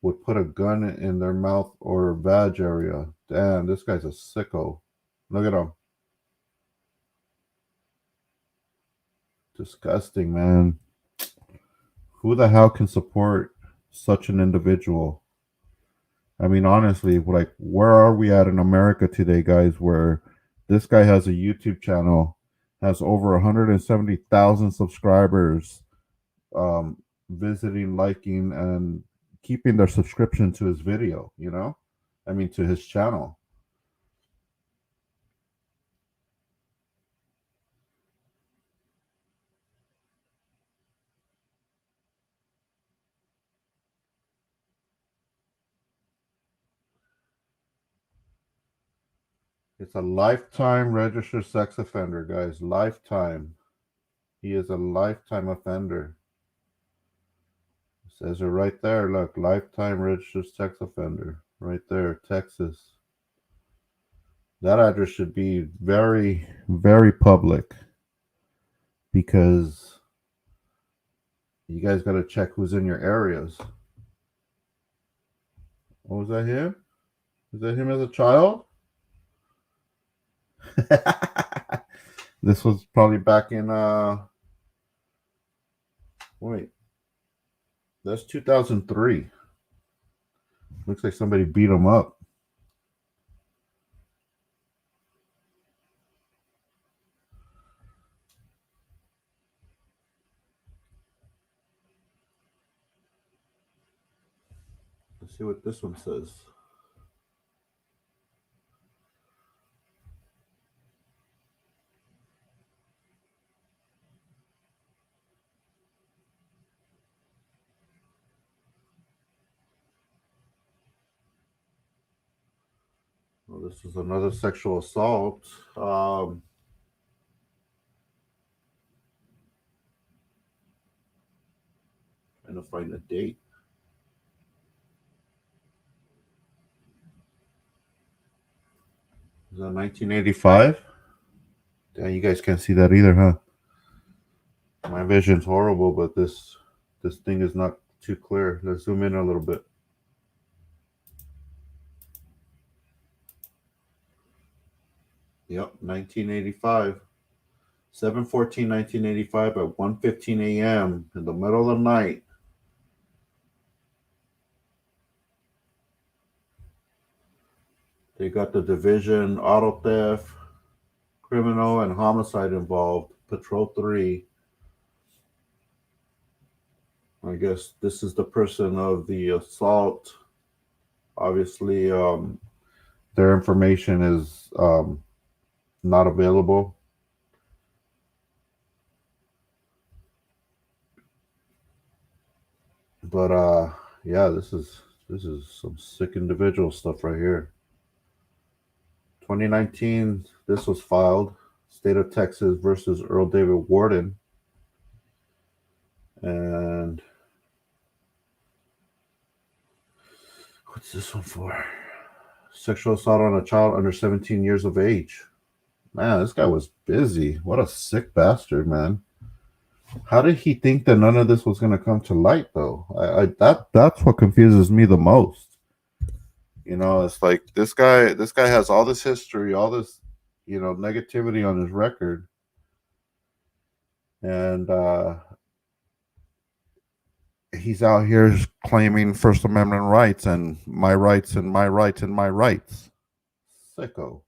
would put a gun in their mouth or vag area. Damn, this guy's a sicko. Look at him. Disgusting, man. Who the hell can support such an individual? I mean, honestly, like, where are we at in America today, guys, where this guy has a YouTube channel, has over 170,000 subscribers, visiting, liking, and keeping their subscription to his video, I mean, to his channel. It's a lifetime registered sex offender, guys. Lifetime. He is a lifetime offender. It says it right there. Look, lifetime registered sex offender. Right there, Texas. That address should be very, very public, because you guys got to check who's in your areas. Oh, was that him? Is that him as a child? This was probably back in wait. That's 2003. Looks like somebody beat him up. Let's see what this one says. Well, this is another sexual assault. Trying to find a date. Is that 1985? Yeah, you guys can't see that either, huh? My vision's horrible, but this thing is not too clear. Let's zoom in a little bit. Yep, 1985. 7/14/1985 at 1:15 a.m. in the middle of the night. They got the division, auto theft, criminal, and homicide involved. Patrol 3. I guess this is the person of the assault. Obviously, their information is not available. But yeah, this is some sick individual stuff right here. 2019, this was filed. State of Texas versus Earl David Warden. And what's this one for? Sexual assault on a child under 17 years of age. Man, this guy was busy. What a sick bastard, man. How did he think that none of this was going to come to light, though? That's what confuses me the most. You know, it's like this guy has all this history, all this, negativity on his record. And he's out here claiming First Amendment rights and my rights and my rights and my rights. Sicko.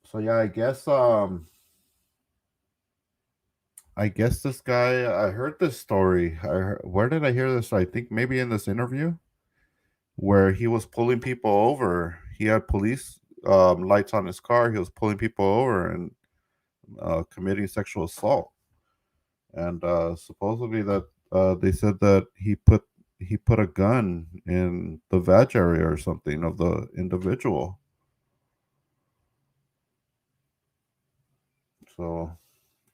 So yeah, I guess this guy, I heard this story. Where did I hear this? I think maybe in this interview where he was pulling people over. He had police lights on his car. He was pulling people over and committing sexual assault. And supposedly that they said that he put a gun in the vag area or something of the individual. So,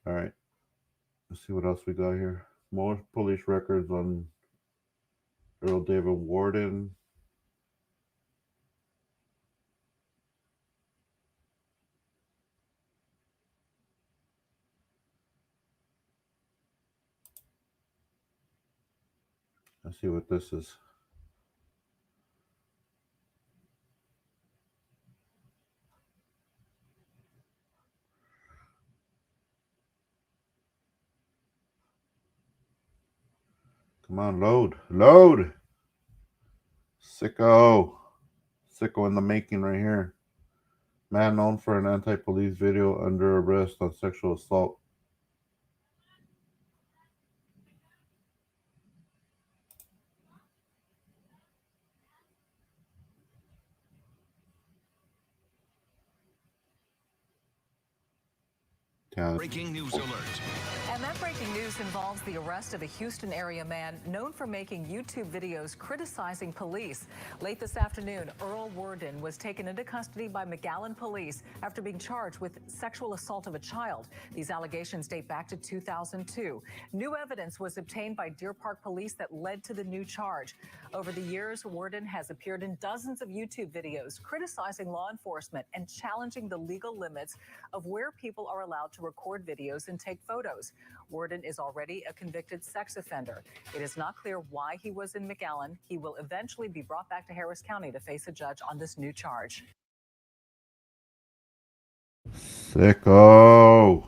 all right. Let's see what else we got here. More police records on Earl David Warden. Let's see what this is. Come on, load. Load! Sicko. Sicko in the making right here. Man known for an anti-police video under arrest on sexual assault. 10. Breaking news alert. And that breaking news involves the arrest of a Houston area man known for making YouTube videos criticizing police. Late this afternoon, Earl Worden was taken into custody by McAllen police after being charged with sexual assault of a child. These allegations date back to 2002. New evidence was obtained by Deer Park police that led to the new charge. Over the years, Worden has appeared in dozens of YouTube videos criticizing law enforcement and challenging the legal limits of where people are allowed to record videos and take photos. Worden is already a convicted sex offender. It is not clear why he was in McAllen. He will eventually be brought back to Harris County to face a judge on this new charge. Sicko.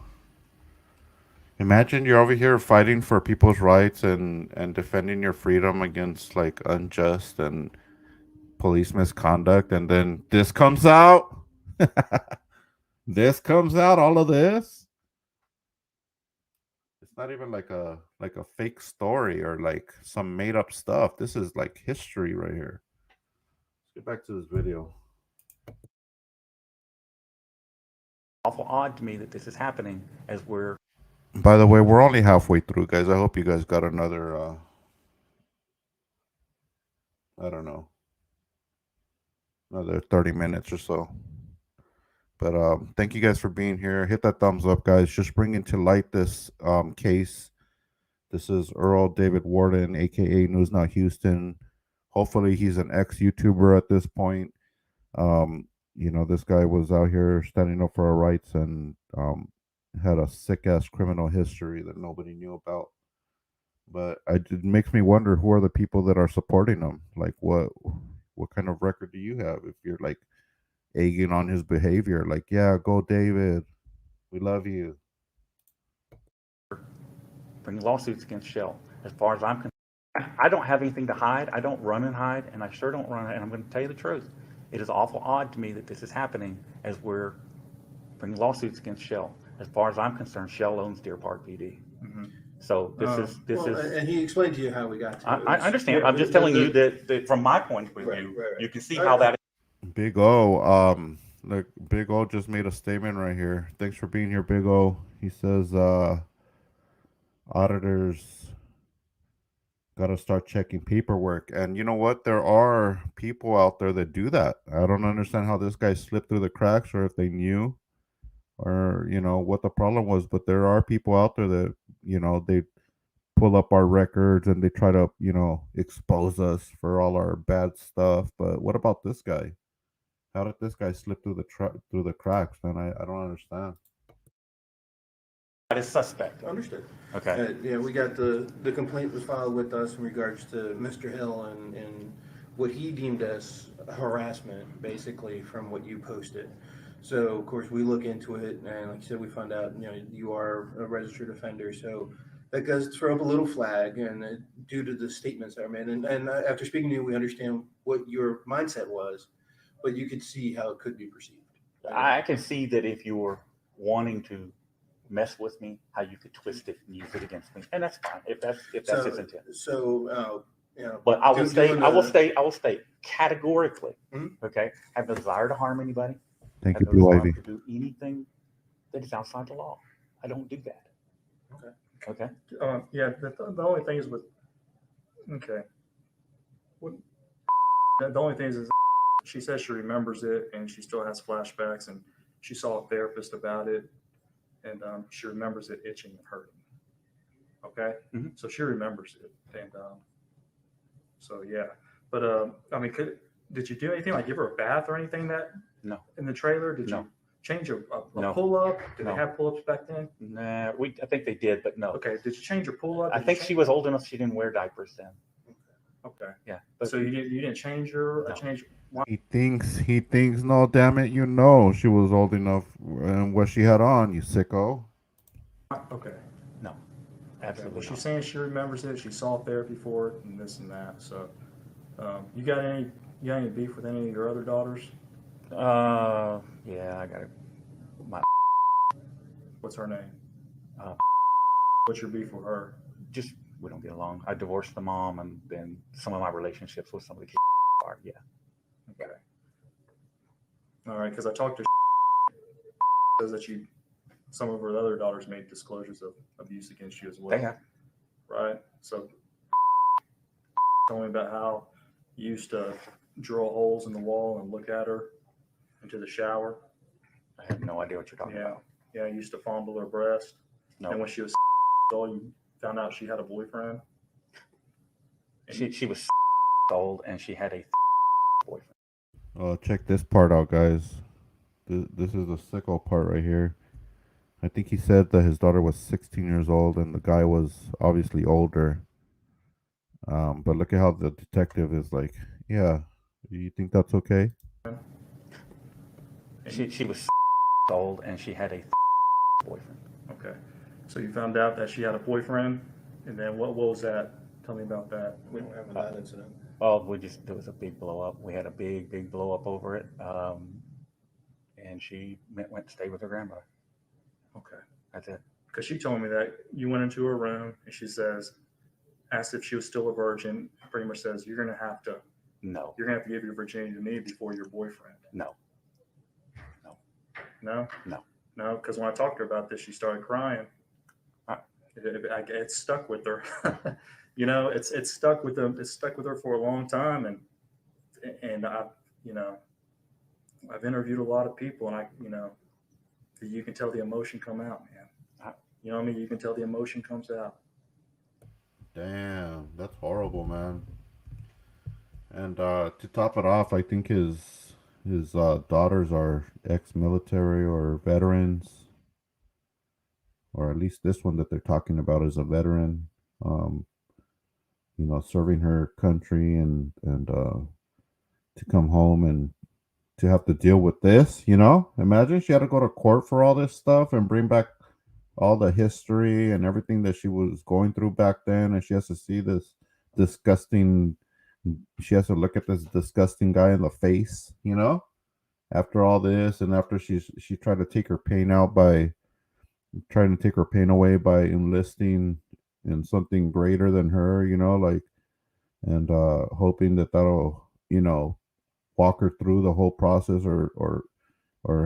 Imagine you're over here fighting for people's rights and defending your freedom against like unjust and police misconduct, and then this comes out. This comes out, all of this. It's not even like a fake story or like some made up stuff. This is like history right here. Let's get back to this video. Awful odd to me that this is happening as we're. By the way, we're only halfway through, guys. I hope you guys got another I don't know, another 30 minutes or so. But thank you guys for being here. Hit that thumbs up, guys. Just bringing to light this case. This is Earl David Worden, aka News Not Houston. Hopefully he's an ex-YouTuber at this point. You know, this guy was out here standing up for our rights and had a sick-ass criminal history that nobody knew about. But it makes me wonder, who are the people that are supporting him? Like, what kind of record do you have if you're like egging on his behavior? Like, yeah, go David, we love you. Bring lawsuits against Shell. As far as I'm concerned, I don't have anything to hide. I don't run and hide, and I sure don't run. And I'm going to tell you the truth. It is awful odd to me that this is happening as we're bringing lawsuits against Shell. As far as I'm concerned, Shell owns Deer Park PD. Mm-hmm. So this is. And he explained to you how we got to it. I understand. I'm just telling you that from my point of view, Right. you can see how that. Big O, look, Big O just made a statement right here. Thanks for being here, Big O. He says, auditors got to start checking paperwork. And you know what? There are people out there that do that. I don't understand how this guy slipped through the cracks, or if they knew, or, you know, what the problem was. But there are people out there that, you know, they pull up our records and they try to, you know, expose us for all our bad stuff. But what about this guy? How did this guy slip through the cracks, man? I don't understand. That is suspect. Understood. Okay. Yeah, we got the complaint was filed with us in regards to Mr. Hill and what he deemed as harassment, basically, from what you posted. So, of course, we look into it, and like I said, we found out, you know, you are a registered offender. So that does throw up a little flag, and due to the statements that are made. And after speaking to you, we understand what your mindset was, but you could see how it could be perceived. I can see that if you were wanting to mess with me, how you could twist it and use it against me, and that's fine if that's his intent. So, you know, But I will state categorically, okay, I have no desire to harm anybody. Thank I you, have no Blue desire Ivy. to do anything that is outside the law. I don't do that. Okay. Yeah, the only thing is with, okay. The only thing is she says she remembers it and she still has flashbacks, and she saw a therapist about it, and she remembers it itching and hurting. Okay. Mm-hmm. So she remembers it. And so, yeah. But I mean, did you do anything like give her a bath or anything No. in the trailer? Did No. you change a No. pull-up? Did No. they have pull-ups back then? Nah, I think they did, but no. Okay. Did you change your pull-up? I think she was old enough she didn't wear diapers then. Okay. Yeah. But So you didn't change her? No. He thinks, no, damn it, you know she was old enough and what she had on, you sicko. Okay. no, absolutely Well, she's not. saying she remembers it. She saw therapy for it and this and that. So, you got any beef with any of your other daughters? Yeah, I got it. What's her name? Uh, What's your beef with her? Just we don't get along. I divorced the mom, and then some of my relationships with some of the kids are. Yeah. Okay. All right, because I talked to says that you some of her other daughters made disclosures of abuse against you as well. They have. Right? So tell me about how you used to drill holes in the wall and look at her into the shower. I have no idea what you're talking Yeah. about. Yeah, you used to fondle her breast. No. And when she was old, you found out she had a boyfriend. She was old and she had a boyfriend. Oh, check this part out, guys. This is the sicko part right here. I think he said that his daughter was 16 years old and the guy was obviously older. But look at how the detective is like, yeah, you think that's okay? She was old and she had a boyfriend. Okay. So you found out that she had a boyfriend, and then what was that? Tell me about that. We don't have that incident. Oh, there was a big blow up. We had a big blow up over it. And she went to stay with her grandmother. Okay. That's it. Because she told me that you went into her room and she says, asked if she was still a virgin. Pretty much says, you're gonna have to No, give your virginity to me before your boyfriend. no. No? No. No, because when I talked to her about this, she started crying. Uh. It stuck with her. You know, it's stuck with them. It's stuck with her for a long time, and I've interviewed a lot of people, and you can tell the emotion come out, man. You know what I mean? You can tell the emotion comes out. Damn, that's horrible, man. And to top it off, I think his daughters are ex-military or veterans, or at least this one that they're talking about is a veteran. Serving her country and to come home and to have to deal with this. Imagine she had to go to court for all this stuff and bring back all the history and everything that she was going through back then, and she has to see this disgusting. She has to look at this disgusting guy in the face. After all this, and after she tried to take her pain out by trying to take her pain away by enlisting in something greater than her, and hoping that that'll, walk her through the whole process or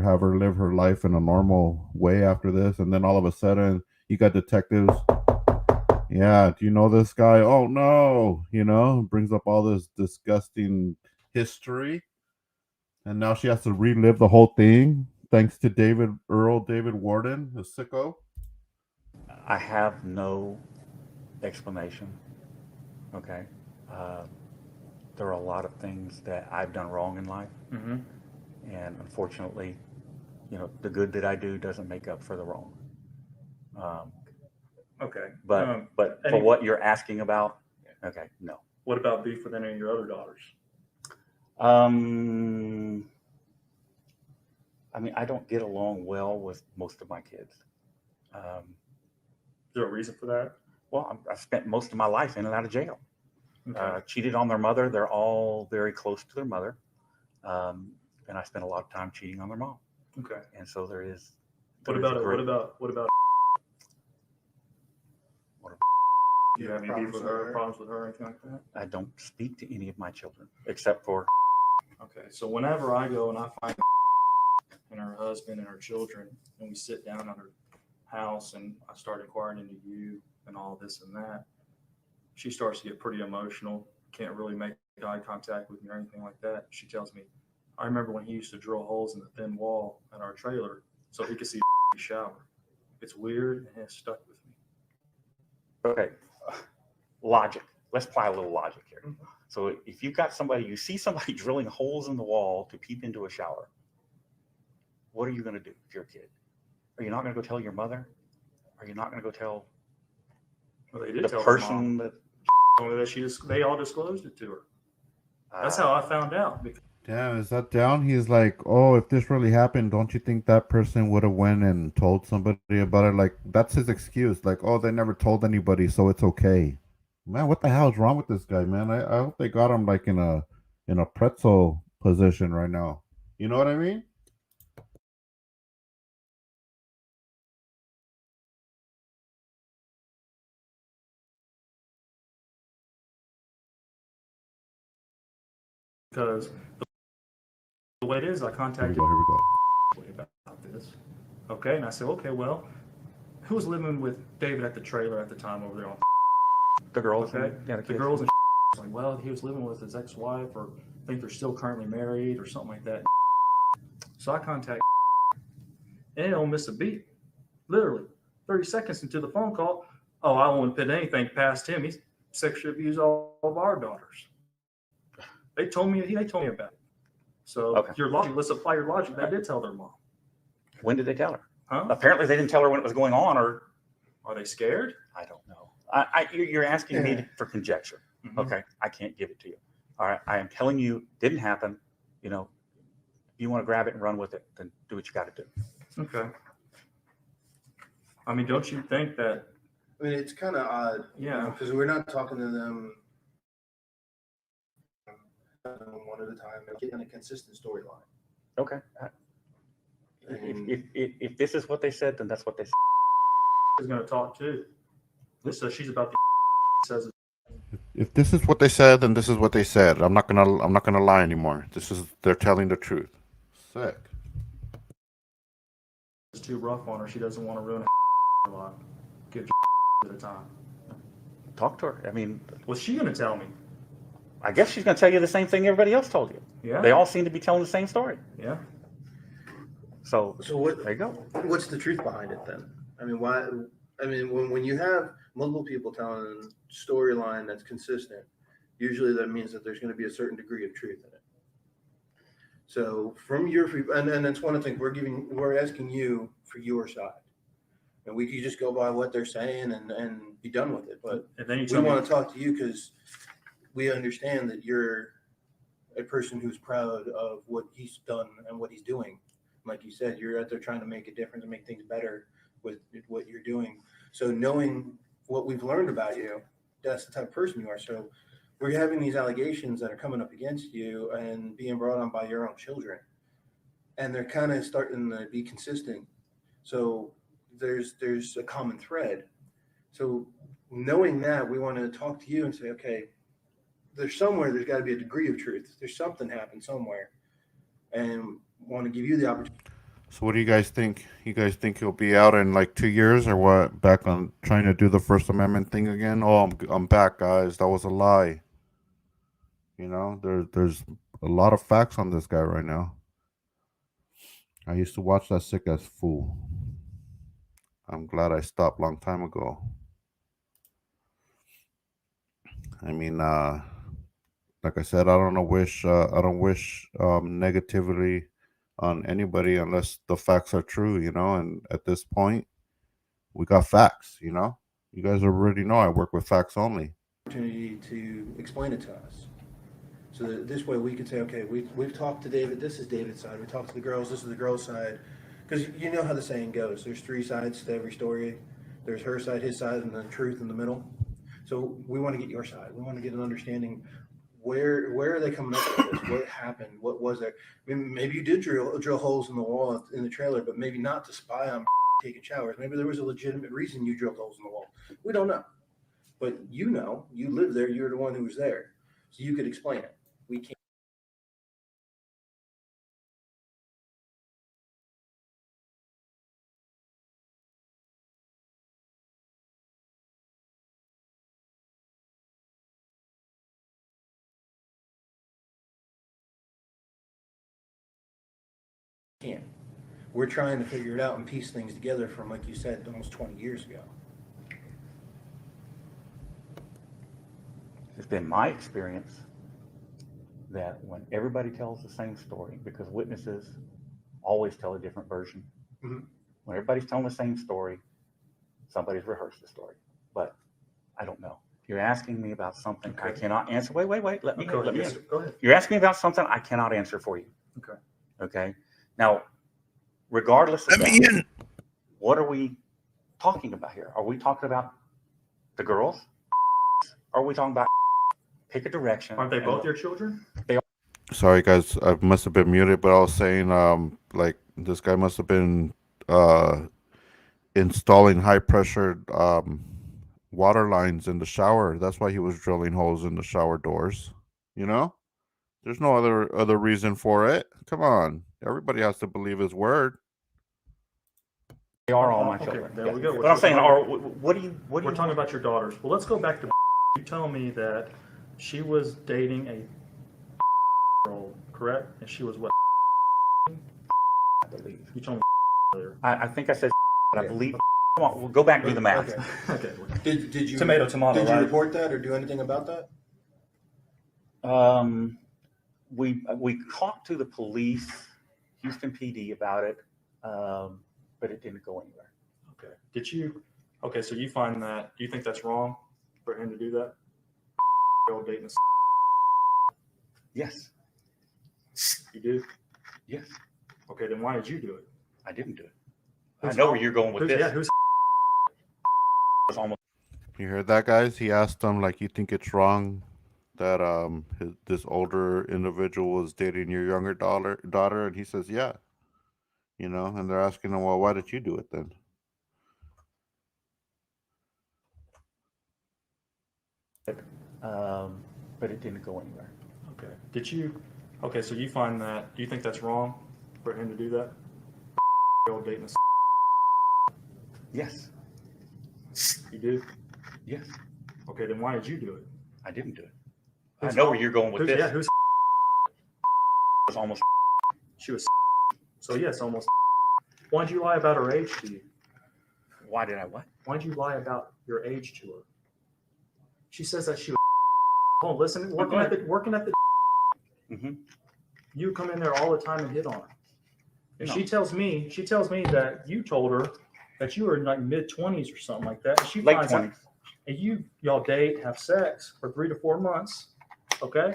have her live her life in a normal way after this. And then all of a sudden you got detectives. Yeah, do you know this guy? Oh no, brings up all this disgusting history. And now she has to relive the whole thing thanks to David Warden, the sicko. I have no explanation. Okay. There are a lot of things that I've done wrong in life. Mm-hmm. And unfortunately, the good that I do doesn't make up for the wrong. Okay. But for what you're asking about, okay, no. What about beef with any of your other daughters? I mean, I don't get along well with most of my kids. Is there a reason for that? Well, I've spent most of my life in and out of jail. Okay. Cheated on their mother. They're all very close to their mother. And I spent a lot of time cheating on their mom. Okay. And so there is. What about it? What about? Do you have any beef with her? Problems with her? Anything like that? I don't speak to any of my children except for. Okay. So whenever I go and I find and her husband and her children, and we sit down at her house, and I start inquiring into you and all this and that, she starts to get pretty emotional. Can't really make eye contact with me or anything like that. She tells me, I remember when he used to drill holes in the thin wall in our trailer so he could see the shower. It's weird and it's stuck with me. Okay. Logic. Let's apply a little logic here. So if you've got you see somebody drilling holes in the wall to peep into a shower, what are you going to do if you're a kid? Are you not going to go tell your mother? Are you not going to go tell Well, they did the tell person her mom. that They all disclosed it to her. That's how I found out. Damn, is that down? He's like, oh, if this really happened, don't you think that person would have went and told somebody about it? Like, that's his excuse. Like, oh, they never told anybody, so it's okay. Man, what the hell is wrong with this guy, man? I hope they got him like in a pretzel position right now. You know what I mean? Because the way it is, I Here we contacted go. about this. Okay, and I said, okay, well, who was living with David at the trailer at the time over there on The girls, okay? and, yeah, the The kids. girls and like, well, he was living with his ex-wife, or I think they're still currently married, or something like that. So I contact, and it don't miss a beat. Literally, 30 seconds into the phone call, oh, I won't put anything past him. He's sexually abused all of our daughters. They told me about it. So Okay. your logic, let's apply your logic. They did tell their mom. When did they tell her? Huh? Apparently, they didn't tell her when it was going on, or Are they scared? I don't know. You're asking me for conjecture. Mhm. Okay, I can't give it to you. All right, I am telling you, didn't happen. You know, if you want to grab it and run with it, then do what you got to do. Okay. I mean, don't you think that? I mean, it's kind of odd, Yeah. because we're not talking to them one at a time and getting a consistent storyline. Okay. And If this is what they said, then that's what they said. Is going to talk too. So she's about the says If this is what they said, then this is what they said. I'm not gonna lie anymore. They're telling the truth. Sick. it's too rough on her. She doesn't want to ruin her life. Give at a time. Talk to her. I mean, What's she going to tell me? I guess she's going to tell you the same thing everybody else told you. Yeah. They all seem to be telling the same story. Yeah. so what? There you go. What's the truth behind it then? I mean, why? I mean, when you have multiple people telling a storyline that's consistent, usually that means that there's going to be a certain degree of truth in it. So from your, and that's one of the things we're asking you for your side, and we could just go by what they're saying and be done with it. But And then you we tell me, want to talk to you because we understand that you're a person who's proud of what he's done and what he's doing. Like you said, you're out there trying to make a difference and make things better with what you're doing. So knowing what we've learned about you, that's the type of person you are. So we're having these allegations that are coming up against you and being brought on by your own children. And they're kind of starting to be consistent. So there's a common thread. So knowing that, we want to talk to you and say, okay, there's got to be a degree of truth. There's something happened somewhere. And want to give you the opportunity. So what do you guys think? You guys think he'll be out in like 2 years or what? Back on trying to do the First Amendment thing again? Oh, I'm back, guys. That was a lie. You know, there's a lot of facts on this guy right now. I used to watch that sick ass fool. I'm glad I stopped long time ago. I mean, like I said, I don't wish negativity on anybody unless the facts are true, you know. And at this point, we got facts, you know. You guys already know I work with facts only. To explain it to us. So that this way we can say, okay, we've talked to David. This is David's side. We talked to the girls. This is the girl's side. Because you know how the saying goes. There's three sides to every story. There's her side, his side, and the truth in the middle. So we want to get your side. We want to get an understanding. Where are they coming up with this? What happened? What was there? I mean, maybe you did drill holes in the wall in the trailer, but maybe not to spy on taking showers. Maybe there was a legitimate reason you drilled holes in the wall. We don't know. But you know, you live there. You're the one who was there. So you could explain it. We can't. We're trying to figure it out and piece things together from, like you said, almost 20 years ago. It's been my experience that when everybody tells the same story, because witnesses always tell a different version. Mhm. When everybody's telling the same story, somebody's rehearsed the story. But I don't know. You're asking me about something I Okay. cannot answer. Wait. Let me Okay, answer. go ahead. You're asking me about something I cannot answer for you. Okay. Okay. Now, regardless of that, what are we talking about here? Are we talking about the girls? Or are we talking about pick a direction? Aren't they both your children? Sorry, guys. I must have been muted, but I was saying, like this guy must have been installing high pressure water lines in the shower. That's why he was drilling holes in the shower doors. You know, there's no other reason for it. Come on, everybody has to believe his word. They are all my Okay, children. there yes. we go. But I'm saying, what do you? We're talking about your daughters. Well, let's go back to you tell me that she was dating a girl, correct? And she was what? I believe. You told me earlier. I think I said, but I believe. Come on, we'll go back and do the math. Okay. Did you Tomato, Did you right? report that or do anything about that? We talked to the police, Houston PD, about it, but it didn't go anywhere. Okay. Did you? Okay, so you find that? Do you think that's wrong for him to do that? Girl dating Yes. you do? Yes. Okay, then why did you do it? I didn't do it. Who's I know where you're going with who's, this. Yeah, who's It's almost You heard that, guys? He asked him, like, you think it's wrong that this older individual was dating your younger daughter, and he says, yeah. You know, and they're asking him, well, why did you do it then? but it didn't go anywhere. okay. Did you? Okay, so you find that? Do you think that's wrong for him to do that? Girl dating Yes. you do? Yes. Okay, then why did you do it? I didn't do it. Who's I know where you're going with who's, this. Yeah, who's It's almost. she was? So yes, almost. Why'd you lie about her age to you? Why did I what? Why'd you lie about your age to her? She says that she was. Oh, listen, working at the. Mm-hmm. You come in there all the time and hit on her. And No. she tells me that you told her that you were in like mid-20s or something like that. And she Late finds out, 20s. and y'all date, have sex for 3 to 4 months. Okay,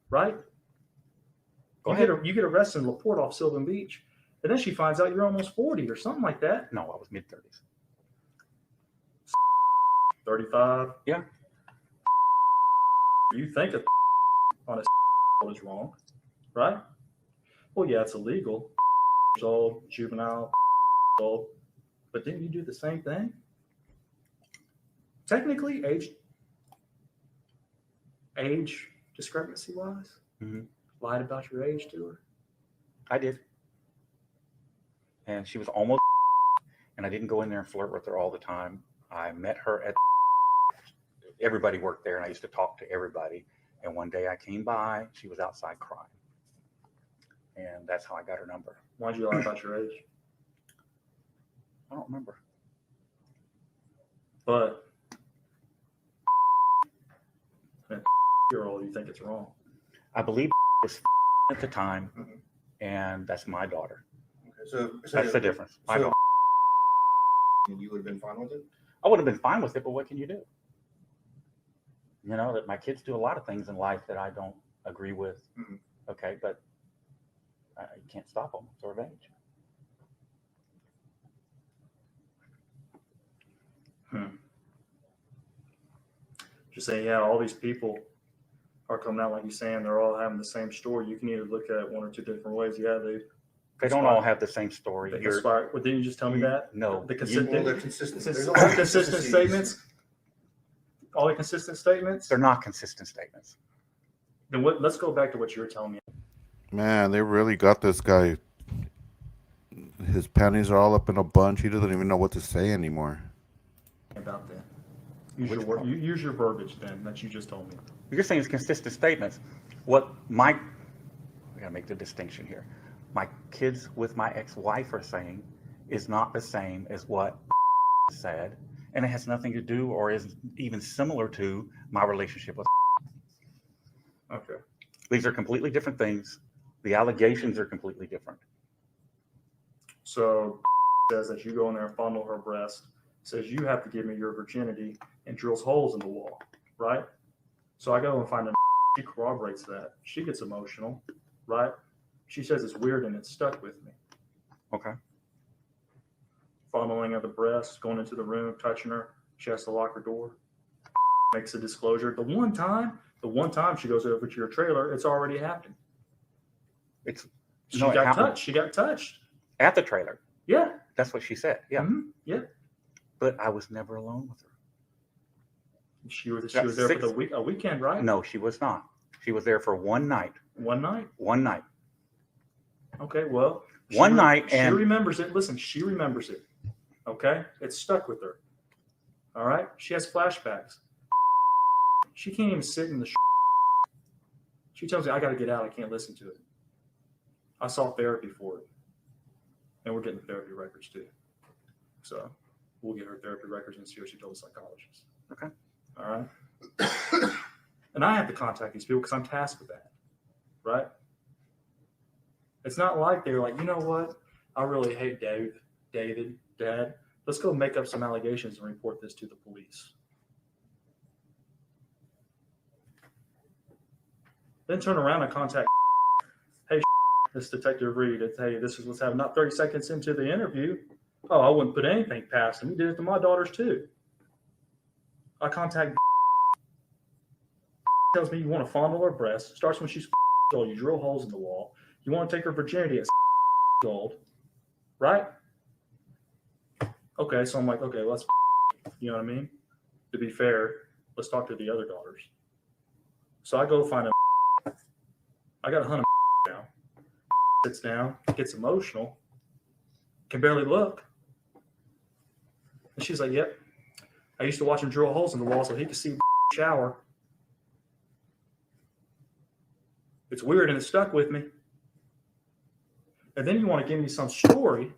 right? Go You ahead. you get arrested in LaPorte off Sylvan Beach, and then she finds out you're almost 40 or something like that. No, I was mid-30s. 35. Yeah. You think a on a is wrong, right? Well, yeah, it's illegal. Years old, juvenile, old. But didn't you do the same thing? Technically, age discrepancy wise, Mhm. lied about your age to her. I did. And she was almost, and I didn't go in there and flirt with her all the time. I met her at, everybody worked there, and I used to talk to everybody. And one day I came by, she was outside crying. And that's how I got her number. Why'd you lie about your age? I don't remember. But you're old, you think it's wrong. I believe was at the time, and that's my daughter. Okay, so That's the difference. My So daughter. you would have been fine with it? I would have been fine with it, but what can you do? You know, that my kids do a lot of things in life that I don't agree with. Mhm. Okay, but you can't stop them. It's their age. Just saying, yeah, all these people are coming out like you're saying, they're all having the same story. You can either look at it one or two different ways. Yeah, They don't all have the same story. they You're- conspire. Well, didn't you just tell me that? No. The You- consistent, Well, they're consistent. There's a all lot the of consistent consistencies. statements. All the consistent statements. They're not consistent statements. Then what? Let's go back to what you were telling me. Man, they really got this guy. His panties are all up in a bunch. He doesn't even know what to say anymore. About that. Use Which your word. part? Use your verbiage then that you just told me. You're saying it's consistent statements. What we gotta make the distinction here. My kids with my ex-wife are saying is not the same as what said, and it has nothing to do or is even similar to my relationship with. Okay. These are completely different things. The allegations are completely different. So says that you go in there and fondle her breast. Says you have to give me your virginity and drills holes in the wall, right? So I go and find a. She corroborates that. She gets emotional, right? She says it's weird and it's stuck with me. Okay. Fondling of the breast, going into the room, touching her. She has to lock her door. Makes a disclosure. The one time she goes over to your trailer, it's already happened. It's She No, it got happened. touched. She got touched. at the trailer. Yeah. That's what she said. Yeah. Mhm. Yeah. But I was never alone with her. She was Got there six- for a weekend, right? No, she was not. She was there for one night. One night. One night. Okay. Well, one night, she and remembers it. Listen, she remembers it. Okay, it's stuck with her. All right, she has flashbacks. She can't even sit in the. She tells me, "I got to get out. I can't listen to it." I saw therapy for it, and we're getting therapy records too. So we'll get her therapy records and see what she told the psychologist. Okay. All right. And I have to contact these people because I'm tasked with that, right? It's not like they're like, you know what? I really hate David, Dad. Let's go make up some allegations and report this to the police. Then turn around and contact. Hey, this Detective Reed. Hey, this is what's happening. Not 30 seconds into the interview. Oh, I wouldn't put anything past him. He did it to my daughters too. I contact. Tells me you want to fondle her breast. Starts when she's old. You drill holes in the wall. You want to take her virginity at old, right? Okay, so I'm like, okay, let's, you know what I mean? To be fair, let's talk to the other daughters. So I go find a. I got a hunt now. Sits down, gets emotional, can barely look. And she's like, yep. I used to watch him drill holes in the wall so he could see shower. It's weird and it stuck with me. And then you want to give me some story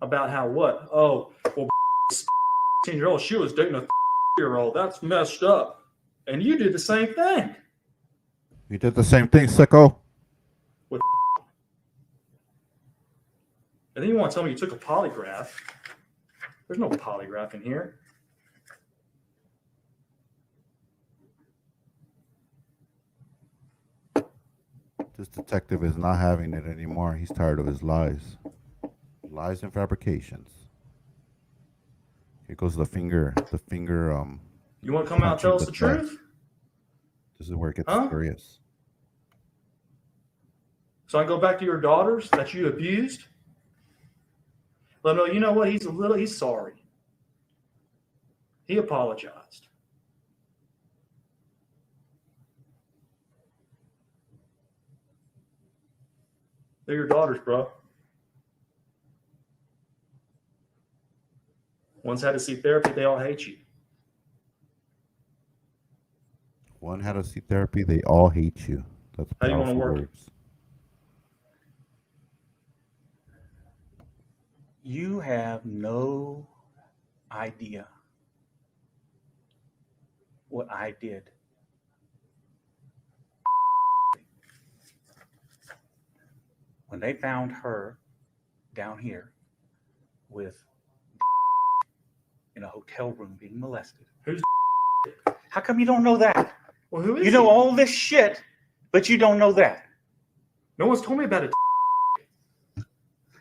about how what? Oh, well, 16-year-old, she was dating a year-old. That's messed up. And you did the same thing. You did the same thing, sicko. And then you want to tell me you took a polygraph. There's no polygraph in here. This detective is not having it anymore. He's tired of his lies. Lies and fabrications. Here goes the finger. You want to come out and tell us the truth? This is where it gets Huh? serious. So I go back to your daughters that you abused. Let them know, you know what? He's sorry. He apologized. They're your daughters, bro. One's had to see therapy. They all hate you. One had to see therapy. They all hate you. That's How you wanna powerful work? words. you have no idea what I did. When they found her down here with in a hotel room being molested. Who's? How come you don't know that? Well, who is You know he? all this shit, but you don't know that. No one's told me about it.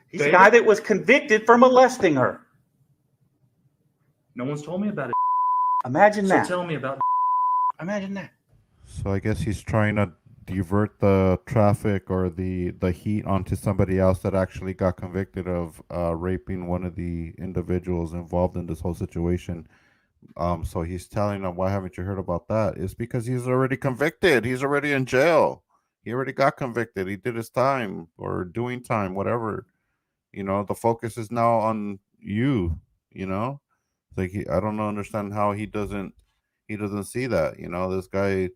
He's the guy that was convicted for molesting her. No one's told me about it. Imagine So that. tell me about it. Imagine that. So I guess he's trying to divert the traffic or the heat onto somebody else that actually got convicted of raping one of the individuals involved in this whole situation. So he's telling them, why haven't you heard about that? It's because he's already convicted. He's already in jail. He already got convicted. He did his time or doing time, whatever. You know, the focus is now on you, you know? It's like I don't understand how he doesn't see that. You know, this guy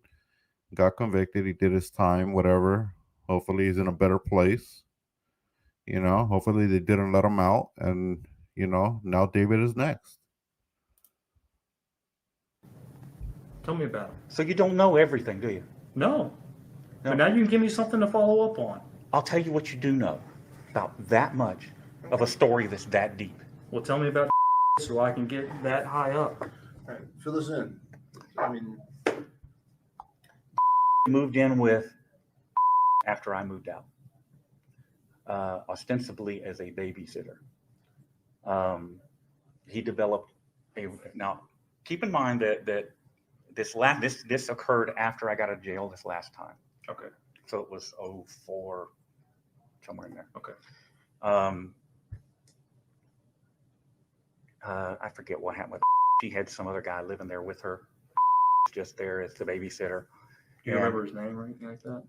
got convicted, he did his time, whatever. Hopefully he's in a better place. You know, hopefully they didn't let him out, and you know, now David is next. Tell me about it. So you don't know everything, do you? No. No. But now you can give me something to follow up on. I'll tell you what you do know about that much of a story that's that deep. Well, tell me about so I can get that high up. All right, fill us in. I mean, Moved in with after I moved out, ostensibly as a babysitter. He developed now. Keep in mind that this occurred after I got out of jail this last time. Okay. So it was 04, somewhere in there. Okay. I forget what happened with. She had some other guy living there with her, just there as the babysitter. Do you remember his name or anything like that?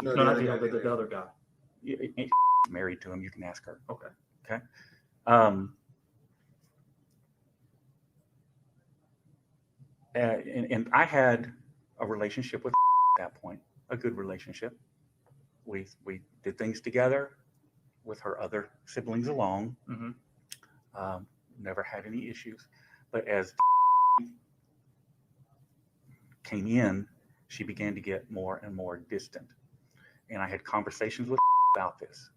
no, No, not the the other other, guy, the other guy. married to him. You can ask her. Okay. Okay. Um, and I had a relationship with at that point, a good relationship. We did things together with her other siblings along. Mm-hmm. Never had any issues. But as came in, she began to get more and more distant. And I had conversations with about this.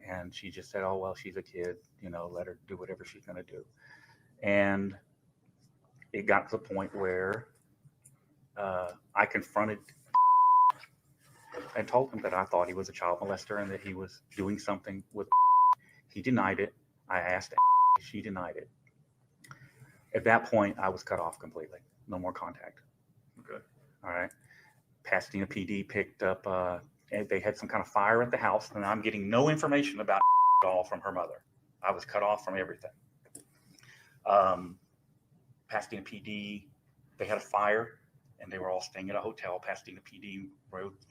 And she just said, oh, well, she's a kid, let her do whatever she's going to do. And it got to the point where I confronted and told him that I thought he was a child molester and that he was doing something with. He denied it. I asked, she denied it. At that point, I was cut off completely. No more contact. Okay. All right. Pasadena PD picked up, they had some kind of fire at the house, and I'm getting no information about it at all from her mother. I was cut off from everything. Pasadena PD, they had a fire, and they were all staying at a hotel. Pasadena PD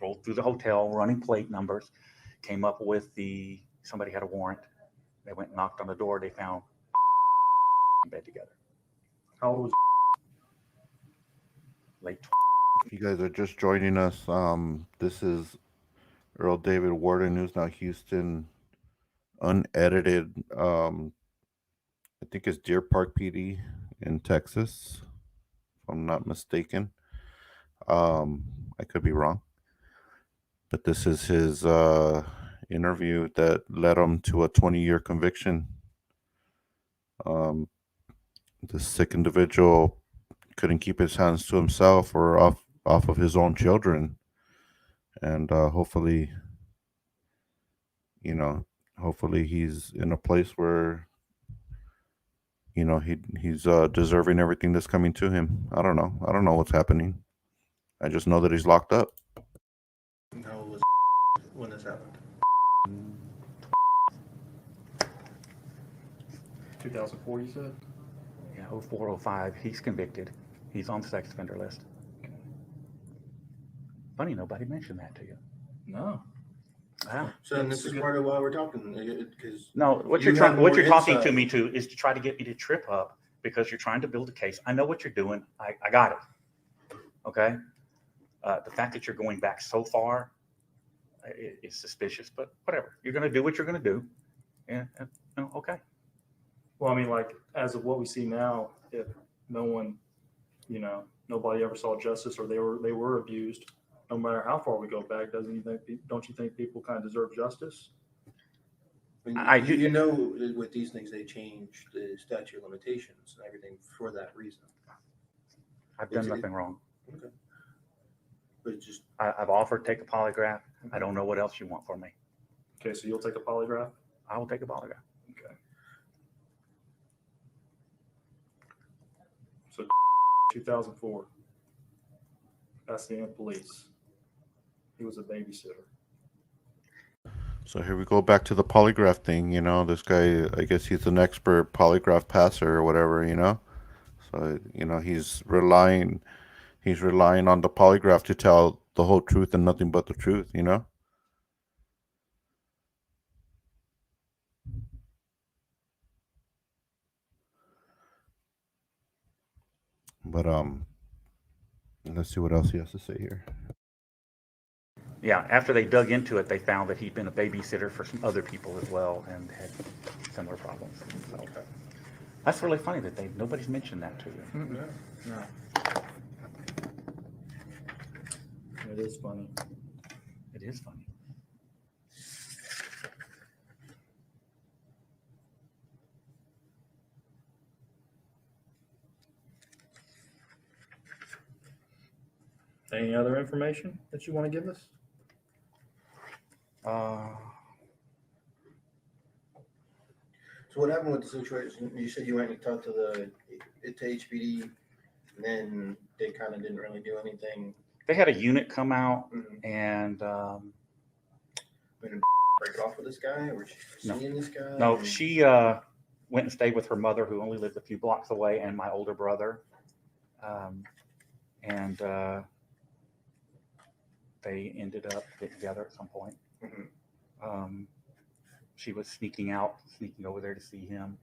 rolled through the hotel, running plate numbers, came up with somebody had a warrant. They went and knocked on the door. They found in bed together. How old was Late. If you guys are just joining us, this is Earl David Warden, News Now Houston, unedited. I think it's Deer Park PD in Texas, if I'm not mistaken. I could be wrong, but this is his interview that led him to a 20-year conviction. The sick individual couldn't keep his hands to himself or off of his own children, and hopefully he's in a place where he's deserving everything that's coming to him. I don't know what's happening. I just know that he's locked up. How old was when this happened? 2004, you said? Yeah, 04, 05. He's convicted. He's on the sex offender list. Funny, nobody mentioned that to you. No. Wow. So then this is part of why we're talking, because No, what You you're have what you're more talking to insight. me to is to try to get me to trip up because you're trying to build a case. I know what you're doing. I got it. Okay. The fact that you're going back so far is suspicious, but whatever. You're going to do what you're going to do. And okay. Well, I mean, like, as of what we see now, if no one, nobody ever saw justice or they were abused, no matter how far we go back, don't you think people kind of deserve justice? I do. With these things, they change the statute of limitations and everything for that reason. I've done nothing wrong. Okay. But it's just, I've offered to take a polygraph. I don't know what else you want from me. Okay, so you'll take a polygraph? I will take a polygraph. Okay. So 2004, Pasadena police. He was a babysitter. So here we go back to the polygraph thing. This guy, I guess he's an expert polygraph passer or whatever. So he's relying on the polygraph to tell the whole truth and nothing but the truth. But let's see what else he has to say here. Yeah, after they dug into it, they found that he'd been a babysitter for some other people as well and had similar problems. So that's really funny that nobody's mentioned that to you. No. It is funny. It is funny. Any other information that you want to give us? so what happened with the situation? You said you went and talked to HPD, and then they kind of didn't really do anything. They had a unit come out Mhm. and Break it off with this guy, or she's No. seeing this guy? no, and- she went and stayed with her mother, who only lived a few blocks away, and my older brother. And they ended up getting together at some point. Mhm. she was sneaking over there to see him.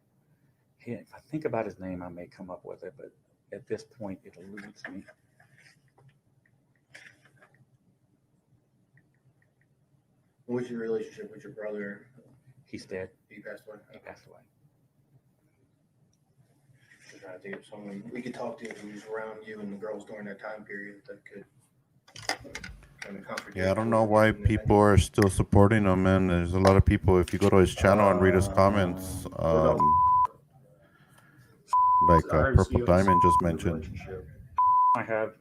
If I think about his name, I may come up with it, but at this point, it eludes me. What's your relationship with your brother? He's dead. He passed away. He passed away. I'm trying to think of someone we could talk to who's around you and the girls during that time period that could kind of comfort you. Yeah, I don't know why people are still supporting him, man. There's a lot of people. If you go to his channel and read his comments, like I heard Purple you have a Diamond just good mentioned. relationship. I have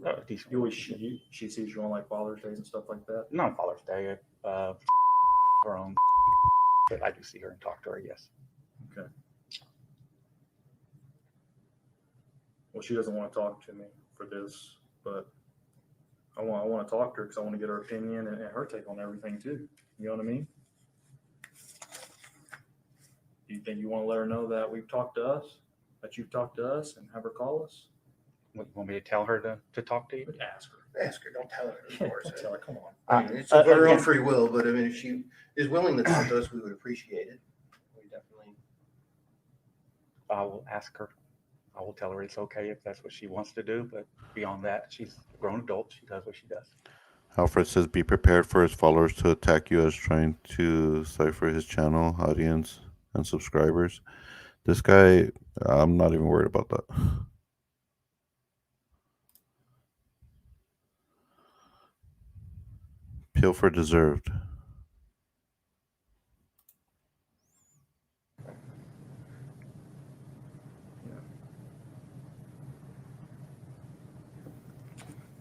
a decent You always relationship. she sees you on like Father's Days and stuff like that. Not Father's Day, her own, but I do see her and talk to her. Yes. Okay. Well, she doesn't want to talk to me for this, but I want to talk to her because I want to get her opinion and her take on everything too. You know what I mean? Do you think you want to let her know that we've talked to us, that you've talked to us, and have her call us? You want me to tell her to talk to you? Ask her. Ask her, don't tell her. Of course. Don't tell her. Come on. I mean, it's of her own Again, free will, but I mean, if she is willing to talk to us, we would appreciate it. We definitely. I will ask her. I will tell her it's okay if that's what she wants to do, but beyond that, she's a grown adult. She does what she does. Alfred says, be prepared for his followers to attack you as trying to cipher his channel, audience, and subscribers. This guy, I'm not even worried about that. Pilfer deserved.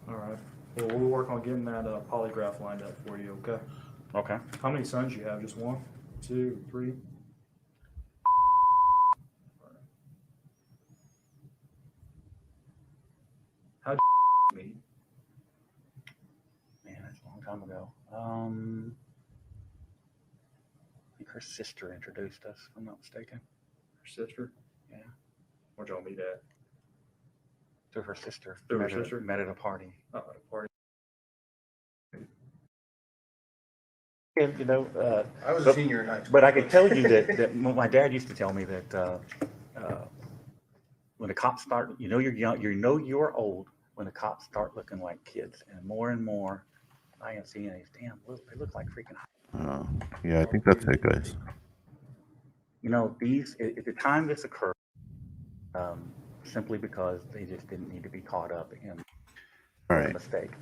All right. Well, we'll work on getting that polygraph lined up for you. Okay. Okay. How many sons you have? Just one, 2, 3? How did you meet? Man, that's a long time ago. I think her sister introduced us, if I'm not mistaken. Your sister? Yeah. Where'd y'all meet at? Through her sister. Through her Met at- sister? Met at a party. Oh, at a party. And, I was a But- senior in high school. but I can tell you that my dad used to tell me that when the cops start, you're young, you're old when the cops start looking like kids, and more, I am seeing these. Damn, they look like freaking. Yeah, I think that's it, guys. These at the time this occurred, simply because they just didn't need to be caught up in All a right. mistake.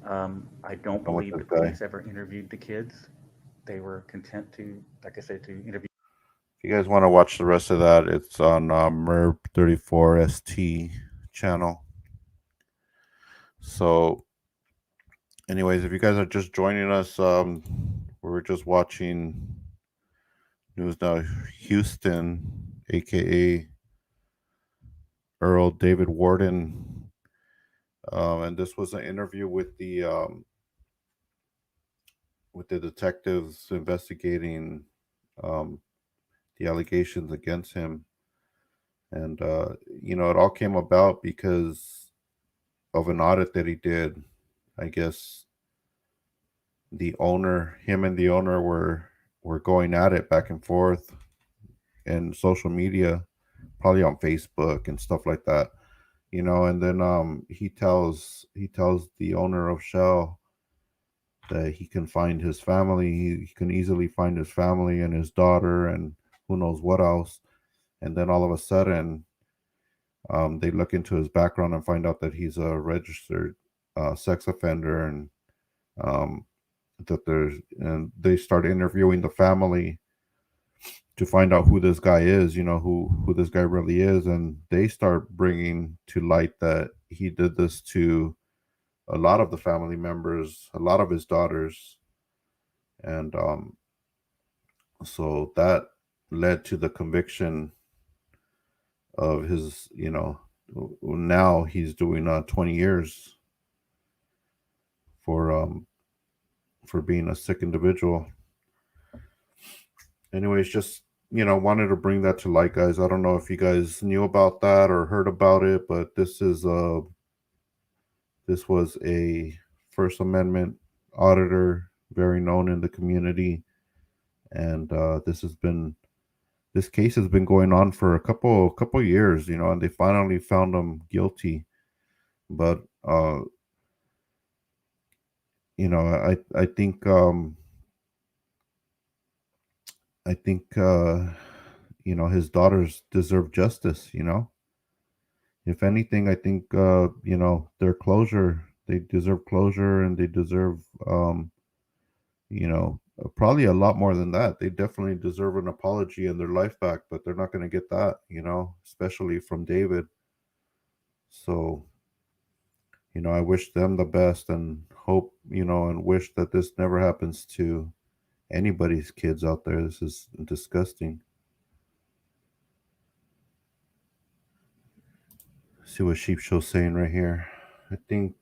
I don't I'm with believe the this guy. police ever interviewed the kids. They were content to, like I said, to interview. If you guys want to watch the rest of that, it's on Merb34ST channel. So, anyways, if you guys are just joining us, we're just watching News Now Houston, aka Earl David Warden, and this was an interview with the detectives investigating the allegations against him. And, it all came about because of an audit that he did. I guess him and the owner were going at it back and forth in social media, probably on Facebook and stuff like that. And then he tells the owner of Shell that he can find his family. He can easily find his family and his daughter and who knows what else. And then all of a sudden, they look into his background and find out that he's a registered sex offender, and and they start interviewing the family to find out who this guy is, who this guy really is, and they start bringing to light that he did this to a lot of the family members, a lot of his daughters, and so that led to the conviction of his, now he's doing 20 years for being a sick individual. Anyways, just wanted to bring that to light, guys. I don't know if you guys knew about that or heard about it, but this was a First Amendment auditor, very known in the community, and this case has been going on for a couple years, and they finally found him guilty. But I think his daughters deserve justice. If anything, I think their closure. They deserve closure, and they deserve probably a lot more than that. They definitely deserve an apology and their life back, but they're not going to get that, especially from David. So, I wish them the best and hope, and wish that this never happens to anybody's kids out there. This is disgusting. See what Sheep Show's saying right here. I think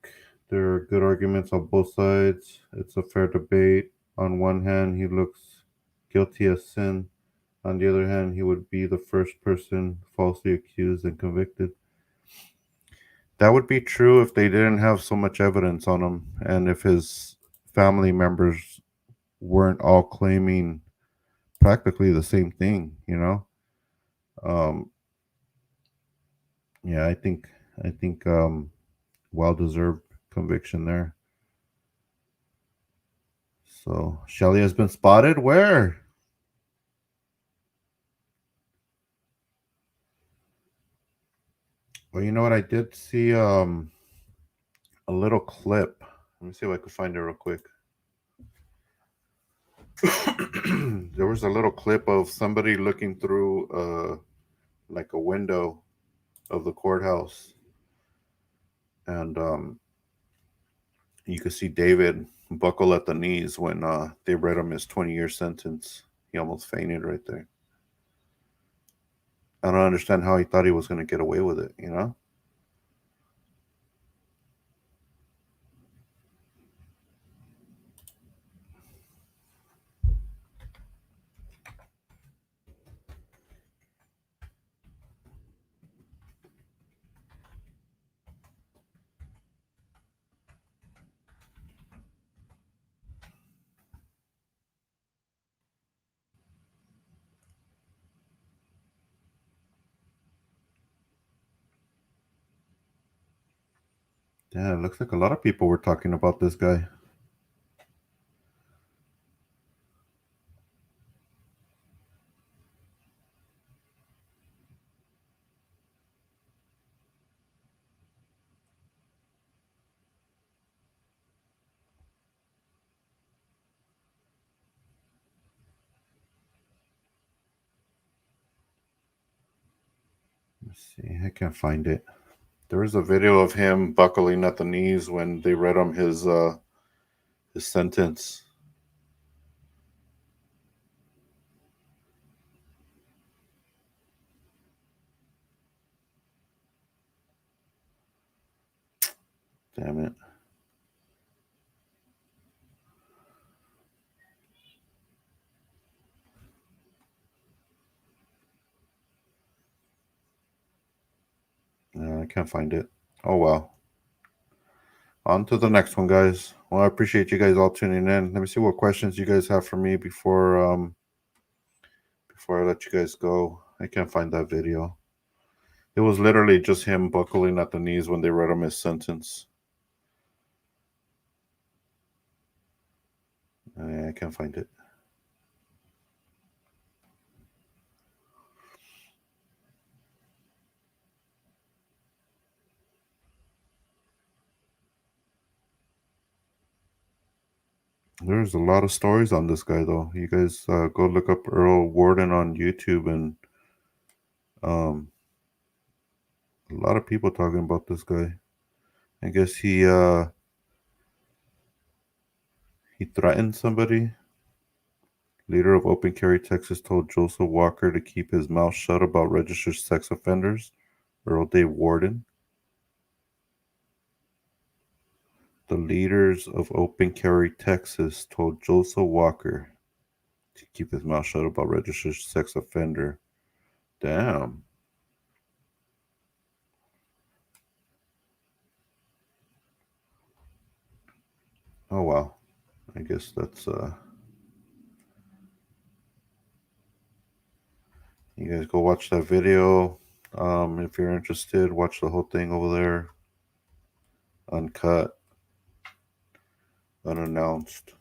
there are good arguments on both sides. It's a fair debate. On one hand, he looks guilty as sin. On the other hand, he would be the first person falsely accused and convicted. That would be true if they didn't have so much evidence on him, and if his family members weren't all claiming practically the same thing. Um, yeah, I think well-deserved conviction there. So Shelly has been spotted. Where? Well, you know what? I did see a little clip. Let me see if I can find it real quick. There was a little clip of somebody looking through like a window of the courthouse, and you could see David buckle at the knees when they read him his 20-year sentence. He almost fainted right there. I don't understand how he thought he was going to get away with it. Yeah, it looks like a lot of people were talking about this guy. Let's see, I can't find it. There was a video of him buckling at the knees when they read him his sentence. Damn it. I can't find it. Oh well. On to the next one, guys. Well, I appreciate you guys all tuning in. Let me see what questions you guys have for me before I let you guys go. I can't find that video. It was literally just him buckling at the knees when they read him his sentence. I can't find it. There's a lot of stories on this guy, though. You guys go look up Earl Warden on YouTube, and a lot of people talking about this guy. I guess he threatened somebody. Leader of Open Carry Texas told Joseph Walker to keep his mouth shut about registered sex offenders. Earl Dave Warden. The leaders of Open Carry Texas told Joseph Walker to keep his mouth shut about registered sex offender. Damn. Oh wow. I guess that's You guys go watch that video. If you're interested, watch the whole thing over there. Uncut. Unannounced.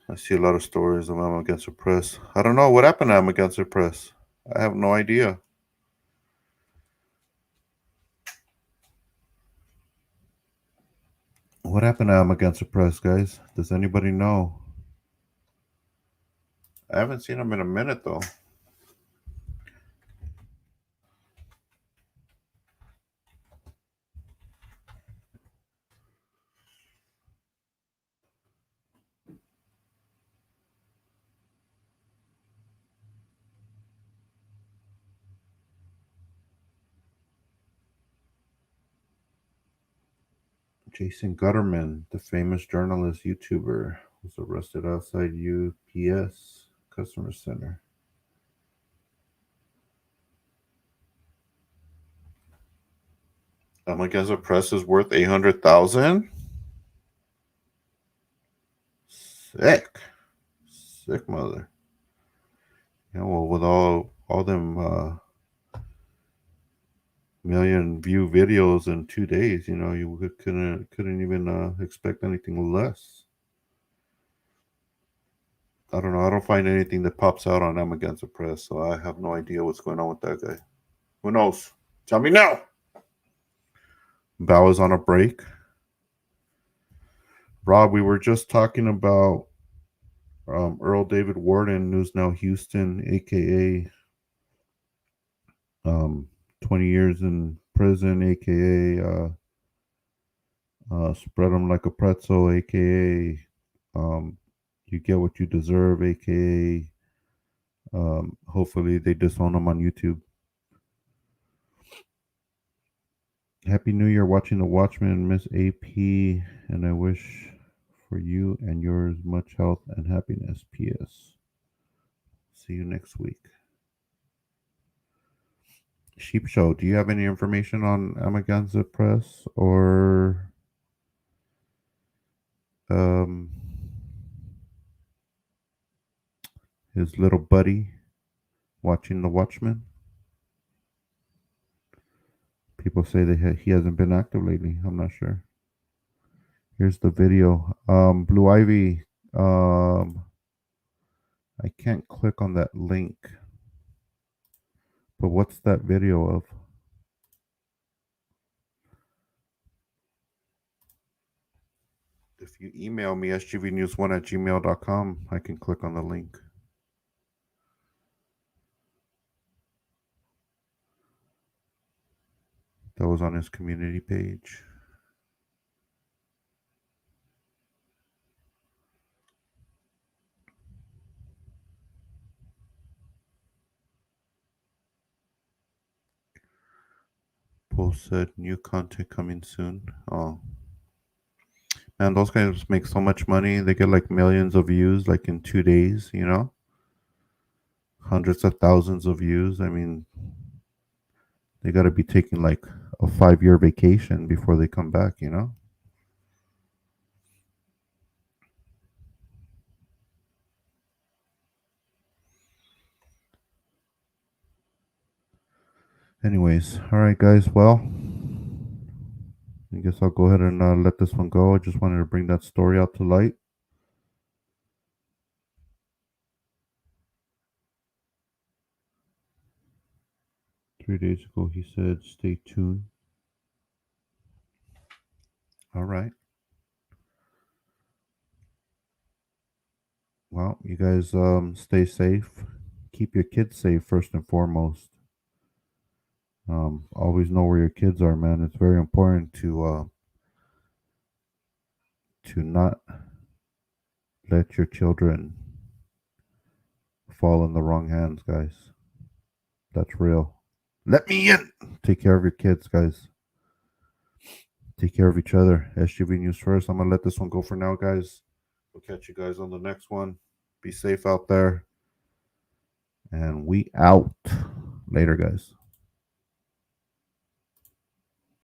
I see a lot of stories of I'm against the press. I don't know what happened to I'm against the press. I have no idea. What happened to I'm against the press, guys? Does anybody know? I haven't seen him in a minute, though. Jason Gutterman, the famous journalist YouTuber, was arrested outside UPS Customer Center. I'm against the press is worth $800,000. Sick mother. Yeah, well, with all them million view videos in 2 days, you know, you couldn't even expect anything less. I don't know. I don't find anything that pops out on them against the press, so I have no idea what's going on with that guy. Who knows? Tell me now. Bow is on a break. Rob, we were just talking about Earl David Warden, News Now Houston, aka 20 years in prison, aka spread them like a pretzel, aka you get what you deserve, aka hopefully they disown them on YouTube. Happy New Year, watching The Watchmen, Miss AP, and I wish for you and yours much health and happiness. P.S. See you next week. Sheep Show, do you have any information on Amaganza Press or his little buddy watching The Watchmen? People say that he hasn't been active lately. I'm not sure. Here's the video. Blue Ivy, I can't click on that link. But what's that video of? If you email me, sgvnews1@gmail.com, I can click on the link. That was on his community page. Post said new content coming soon. Oh. Man, those guys make so much money. They get like millions of views like in 2 days, you know? Hundreds of thousands of views. I mean, they got to be taking like a 5-year vacation before they come back, you know? Anyways, all right, guys. Well, I guess I'll go ahead and let this one go. I just wanted to bring that story out to light. Three days ago, he said, stay tuned. All right. Well, you guys stay safe. Keep your kids safe first and foremost. Always know where your kids are, man. It's very important to not let your children fall in the wrong hands, guys. That's real. Let me in. Take care of your kids, guys. Take care of each other. SGV News first. I'm going to let this one go for now, guys. We'll catch you guys on the next one. Be safe out there. And we out. Later, guys.